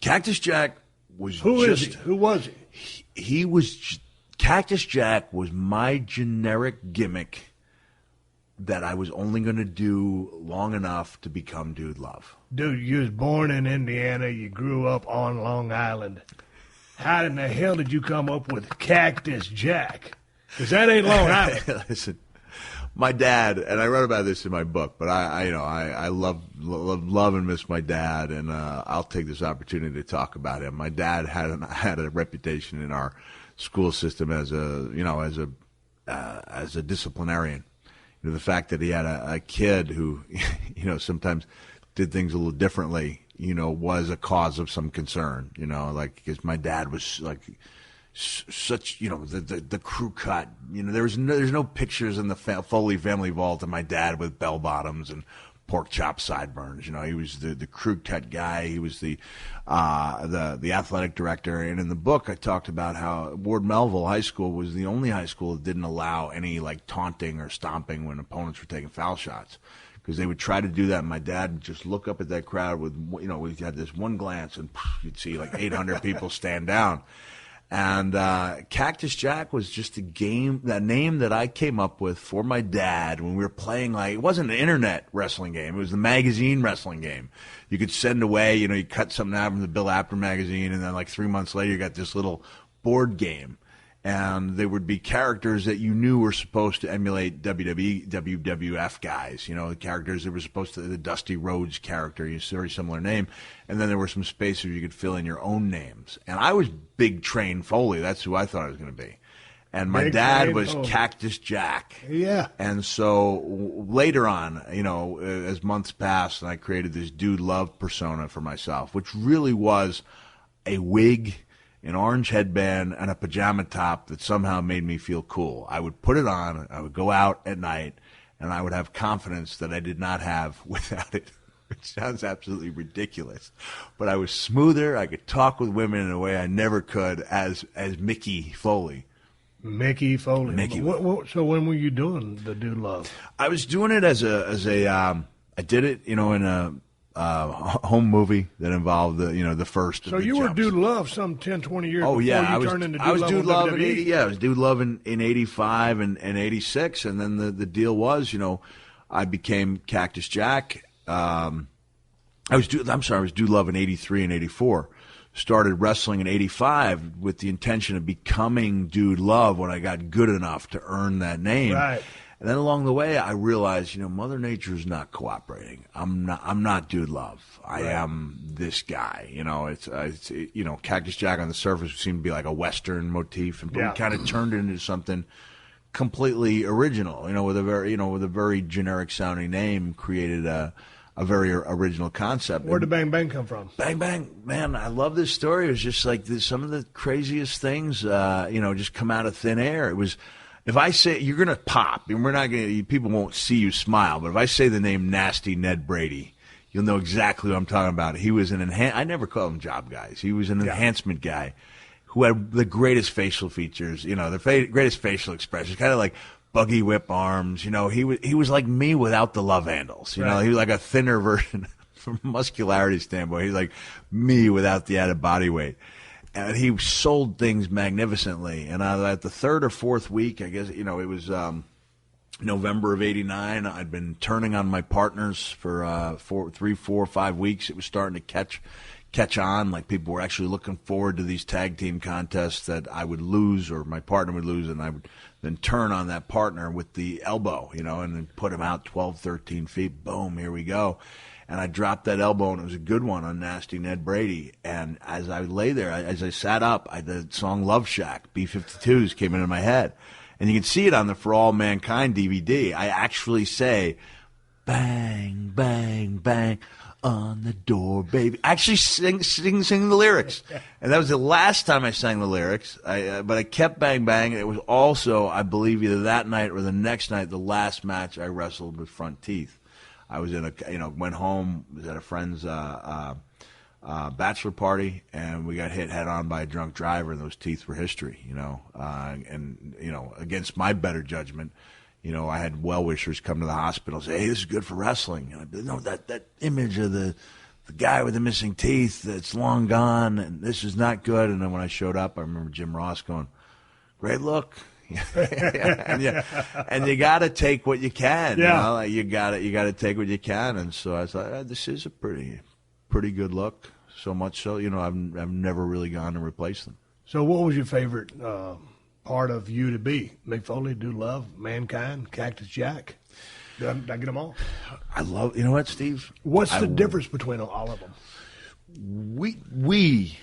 Cactus Jack was Who was he? He was Cactus Jack was my generic gimmick that I was only going to do long enough to become Dude Love. Dude, you was born in Indiana. You grew up on Long Island. How in the hell did you come up with Cactus Jack? Because that ain't Long Island. Listen, my dad, and I wrote about this in my book, but I love and miss my dad, and I'll take this opportunity to talk about him. My dad had a reputation in our school system as a disciplinarian. The fact that he had a kid who, sometimes did things a little differently, was a cause of some concern, because my dad was like such, the crew cut, there's no pictures in the Foley family vault of my dad with bell bottoms and pork chop sideburns. He was the crew cut guy. He was the athletic director. And in the book, I talked about how Ward Melville High School was the only high school that didn't allow any taunting or stomping when opponents were taking foul shots, because they would try to do that. And my dad would just look up at that crowd with, we had this one glance, and you'd see 800 people stand down. And Cactus Jack was just that name that I came up with for my dad when we were playing. It wasn't an internet wrestling game. It was the magazine wrestling game. You could send away, you cut something out from the Bill Apter magazine, and then 3 months later you got this little board game. And there would be characters that you knew were supposed to emulate WWE, WWF guys. The characters that were supposed to, the Dusty Rhodes character, a very similar name. And then there were some spaces you could fill in your own names. And I was Big Train Foley. That's who I thought I was going to be. And my dad was Cactus Jack. Yeah. And so later on, as months passed, and I created this Dude Love persona for myself, which really was a wig, an orange headband, and a pajama top that somehow made me feel cool. I would put it on, I would go out at night, and I would have confidence that I did not have without it, which sounds absolutely ridiculous. But I was smoother, I could talk with women in a way I never could as Mickey Foley. Mickey Foley. So when were you doing the Dude Love? I was doing it I did it, in a home movie that involved the first. So of the you jumps. were Dude Love some 10, 20 years before you turned into Dude Love. I was Dude Love in WWE? I was Dude Love in 85 and 86, and then the deal was, I became Cactus Jack. I was Dude Love in 83 and 84. Started wrestling in 85 with the intention of becoming Dude Love when I got good enough to earn that name. Right. And then along the way, I realized, Mother Nature is not cooperating. I'm not Dude Love. I am this guy. It's Cactus Jack on the surface seemed to be like a Western motif, and we kind of turned it into something completely original. With a very generic sounding name, created a very original concept. Where did Bang Bang come from? Bang Bang, man, I love this story. It was just some of the craziest things, just come out of thin air. It was. If I say you're going to pop, and people won't see you smile, but if I say the name Nasty Ned Brady, you'll know exactly what I'm talking about. He was I never call him job guys. He was an enhancement guy who had the greatest facial features, the greatest facial expressions, kind of like buggy whip arms. He was like me without the love handles. He was like a thinner version from a muscularity standpoint. He's like me without the added body weight. And he sold things magnificently. And at the third or fourth week, I guess, it was November of '89. I'd been turning on my partners for 3, 4, 5 weeks. It was starting to catch on. Like, people were actually looking forward to these tag team contests that I would lose or my partner would lose, and I would then turn on that partner with the elbow, and then put him out 12, 13 feet. Boom, here we go. And I dropped that elbow, and it was a good one on Nasty Ned Brady. And as I lay there, as I sat up, the song Love Shack, B-52s, came into my head. And you can see it on the For All Mankind DVD. I actually say, bang, bang, bang, on the door, baby. I actually sing the lyrics. And that was the last time I sang the lyrics. But I kept bang, bang. And it was also, I believe, either that night or the next night, the last match I wrestled with front teeth. I was went home, was at a friend's bachelor party, and we got hit head on by a drunk driver, and those teeth were history, and against my better judgment, I had well-wishers come to the hospital and say, hey, this is good for wrestling. And I'd be, no, that image of the guy with the missing teeth that's long gone, and this is not good. And then when I showed up, I remember Jim Ross going, great look. and you got to take what you can. Yeah. You got to take what you can. And so I thought, this is a pretty good look. So much so, I've never really gone and replaced them. So what was your favorite part of you to be? Mick Foley, Do Love, Mankind, Cactus Jack? Did I get them all? I love, you know what, Steve? What's the difference between all of them? We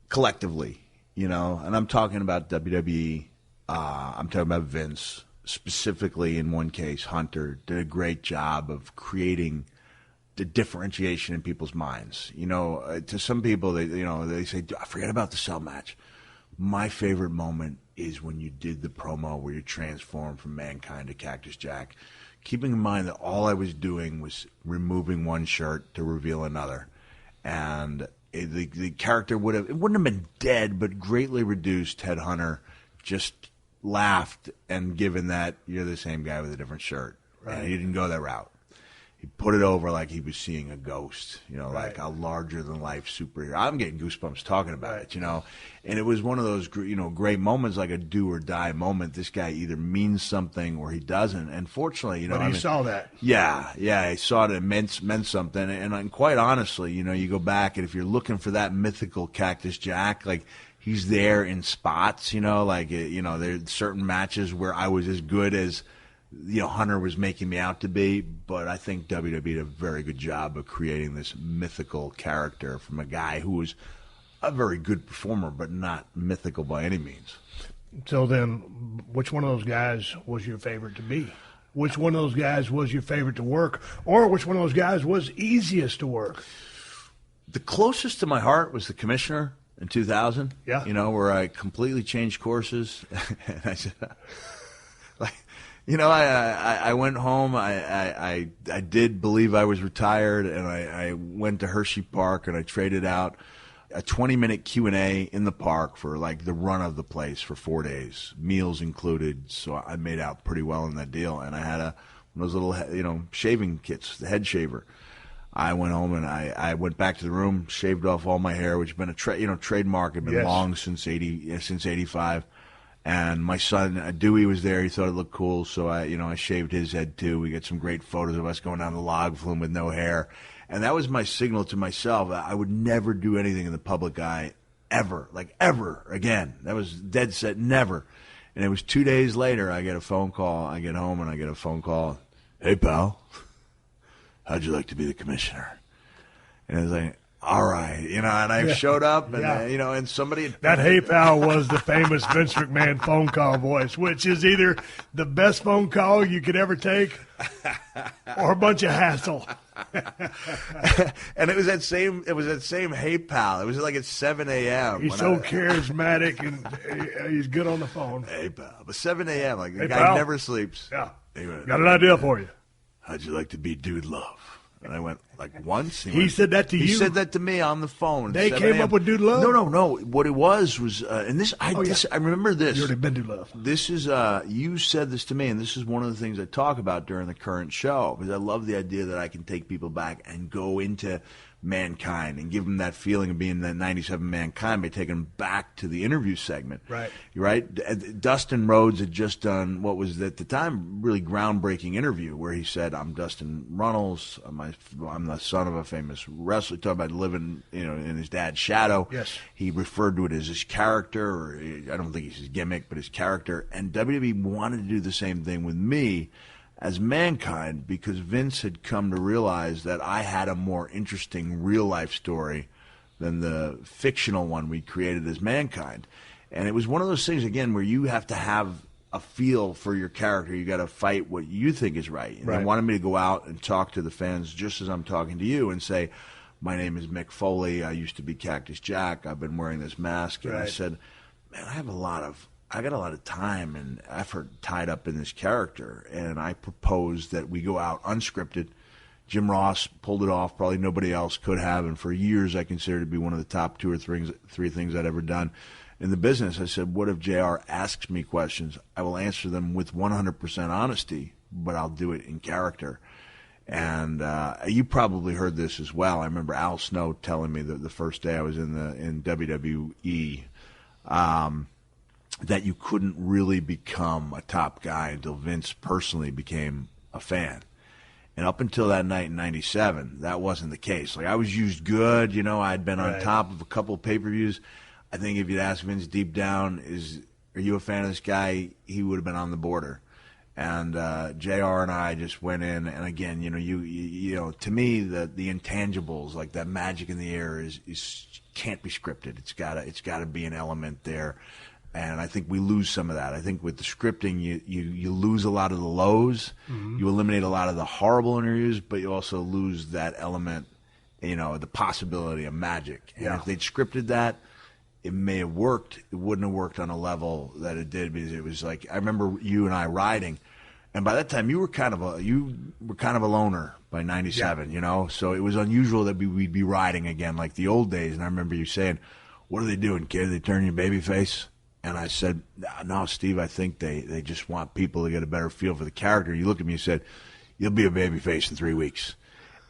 collectively, and I'm talking about WWE, I'm talking about Vince, specifically in one case, Hunter, did a great job of creating the differentiation in people's minds. To some people, they say, forget about the cell match. My favorite moment is when you did the promo where you transformed from Mankind to Cactus Jack, keeping in mind that all I was doing was removing one shirt to reveal another. And the character wouldn't have been dead, but greatly reduced had Hunter just laughed and given that you're the same guy with a different shirt. Right. And he didn't go that route. He put it over like he was seeing a ghost, like a larger-than-life superhero. I'm getting goosebumps talking about it, And it was one of those, great moments, like a do-or-die moment. This guy either means something or he doesn't. And fortunately, But you saw that. Yeah, I saw it. It meant something. And quite honestly, you go back, and if you're looking for that mythical Cactus Jack, like, he's there in spots, there's certain matches where I was as good as Hunter was making me out to be, but I think WWE did a very good job of creating this mythical character from a guy who was a very good performer, but not mythical by any means. So then, which one of those guys was your favorite to be? Which one of those guys was your favorite to work? Or which one of those guys was easiest to work? The closest to my heart was the Commissioner in 2000. Yeah. Where I completely changed courses. And I said, I went home. I did believe I was retired, and I went to Hershey Park, and I traded out a 20-minute Q&A in the park for like the run of the place for 4 days, meals included. So I made out pretty well in that deal, and I had one of those little shaving kits, the head shaver. I went home and I went back to the room, shaved off all my hair, which had been a trademark, had been long since '85. And my son Dewey was there. He thought it looked cool, so I shaved his head too. We got some great photos of us going down the log flume with no hair, and that was my signal to myself. I would never do anything in the public eye ever again. That was dead set, never. And it was 2 days later. I get a phone call. I get home and I get a phone call. Hey pal, how'd you like to be the Commissioner? And I was like, all right, and I showed up, and and somebody that "Hey pal" was the famous Vince McMahon phone call voice, which is either the best phone call you could ever take, or a bunch of hassle. And it was that same "Hey pal." It was like at 7 a.m. He's so charismatic, and he's good on the phone. Hey pal, but 7 a.m. like the hey, guy pal. Never sleeps. Yeah, anyway, got an idea for you. How'd you like to be Dude Love? And I went, like once. He said that to you? He said that to me on the phone. They came up with Dude Love? No. What it was, and this, I remember this. You already been Dude Love. This is, you said this to me, and this is one of the things I talk about during the current show, because I love the idea that I can take people back and go into Mankind and give them that feeling of being that 97 Mankind by taking them back to the interview segment. Right? Dustin Rhodes had just done what was at the time really groundbreaking interview where he said, I'm Dustin Runnels, I'm the son of a famous wrestler, talking about living in his dad's shadow. Yes. He referred to it as his character, or I don't think it's his gimmick, but his character. And WWE wanted to do the same thing with me as Mankind, because Vince had come to realize that I had a more interesting real-life story than the fictional one we created as Mankind. And it was one of those things, again, where you have to have a feel for your character. You got to fight what you think is right. And they wanted me to go out and talk to the fans just as I'm talking to you and say, my name is Mick Foley. I used to be Cactus Jack. I've been wearing this mask. And I said, man, I got a lot of time and effort tied up in this character, and I proposed that we go out unscripted. Jim Ross pulled it off. Probably nobody else could have, and for years I considered it to be one of the top 2 or 3 things I'd ever done in the business. I said, what if JR asks me questions? I will answer them with 100% honesty, but I'll do it in character. And you probably heard this as well. I remember Al Snow telling me that the first day I was in WWE, that you couldn't really become a top guy until Vince personally became a fan. And up until that night in 97, that wasn't the case. Like, I was used good, I'd been on top of a couple of pay-per-views. I think if you'd ask Vince deep down, are you a fan of this guy? He would have been on the border. And JR and I just went in, and again, you to me, the intangibles, like that magic in the air is can't be scripted. It's gotta be an element there. And I think we lose some of that. I think with the scripting, you lose a lot of the lows. Mm-hmm. You eliminate a lot of the horrible interviews, but you also lose that element, the possibility of magic. And if they'd scripted that, it may have worked. It wouldn't have worked on a level that it did, because it was like, I remember you and I riding, and by that time you were kind of a loner by 97, So it was unusual that we'd be riding again like the old days. And I remember you saying, "What are they doing, kid? They turn you babyface?" And I said, "No, Steve, I think they just want people to get a better feel for the character." You looked at me and said, "You'll be a babyface in 3 weeks."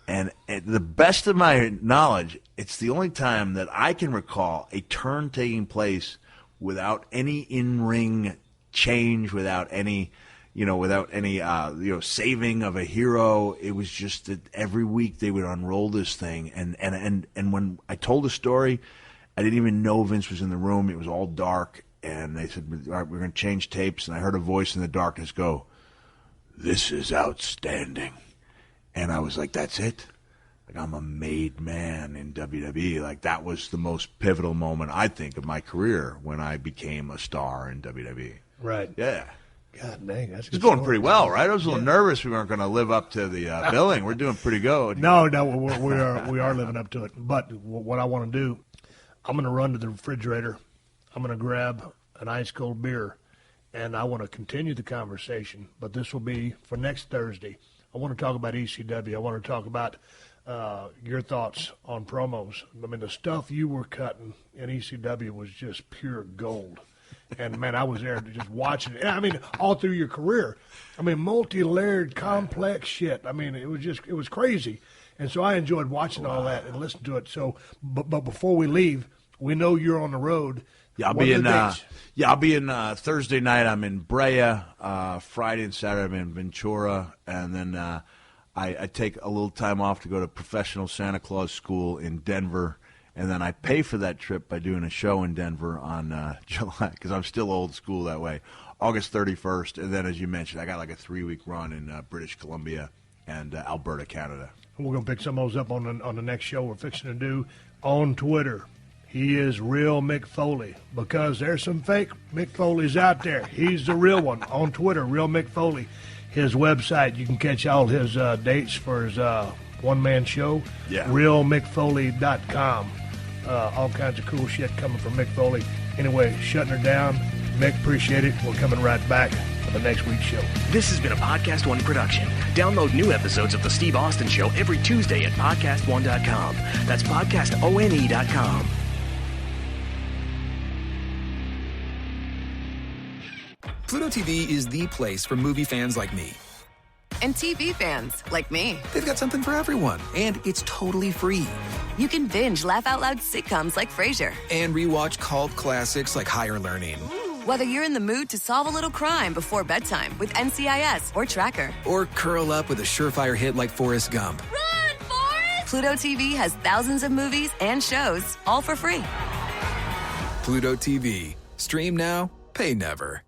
And at the best of my knowledge, it's the only time that I can recall a turn taking place without any in-ring change, without any saving of a hero. It was just that every week they would unroll this thing. And when I told the story, I didn't even know Vince was in the room. It was all dark. And they said, "All right, we're going to change tapes." And I heard a voice in the darkness go, "This is outstanding." And I was like, that's it? Like, I'm a made man in WWE. Like, that was the most pivotal moment, I think, of my career when I became a star in WWE. Right. Yeah. God dang, that's it's going pretty well, right? I was a little nervous we weren't going to live up to the billing. We're doing pretty good. No, we are living up to it. But what I want to do, I'm going to run to the refrigerator. I'm going to grab an ice-cold beer, and I want to continue the conversation, but this will be for next Thursday. I want to talk about ECW. I want to talk about your thoughts on promos. I mean, the stuff you were cutting in ECW was just pure gold. And, man, I was there just watching it. I mean, all through your career. I mean, multi-layered, complex shit. I mean, it was crazy. And so I enjoyed watching all that and listening to it. So, but before we leave, we know you're on the road. Yeah, I'll be in Thursday night. I'm in Brea. Friday and Saturday I'm in Ventura, and then I take a little time off to go to professional Santa Claus school in Denver, and then I pay for that trip by doing a show in Denver on July, because I'm still old school that way, August 31st, and then, as you mentioned, I got like a 3-week run in British Columbia and Alberta, Canada. We're going to pick some of those up on the next show we're fixing to do on Twitter. He is real Mick Foley, because there's some fake Mick Foleys out there. He's the real one on Twitter, real Mick Foley. His website, you can catch all his dates for his one-man show, realmickfoley.com. All kinds of cool shit coming from Mick Foley. Anyway, shutting her down. Mick, appreciate it. We're coming right back for the next week's show. This has been a Podcast One production. Download new episodes of The Steve Austin Show every Tuesday at PodcastOne.com. That's PodcastOne.com. Pluto TV is the place for movie fans like me. And TV fans like me. They've got something for everyone, and it's totally free. You can binge laugh-out-loud sitcoms like Frasier. And rewatch cult classics like Higher Learning. Whether you're in the mood to solve a little crime before bedtime with NCIS or Tracker. Or curl up with a surefire hit like Forrest Gump. Run, Forrest! Pluto TV has thousands of movies and shows, all for free. Pluto TV. Stream now, pay never.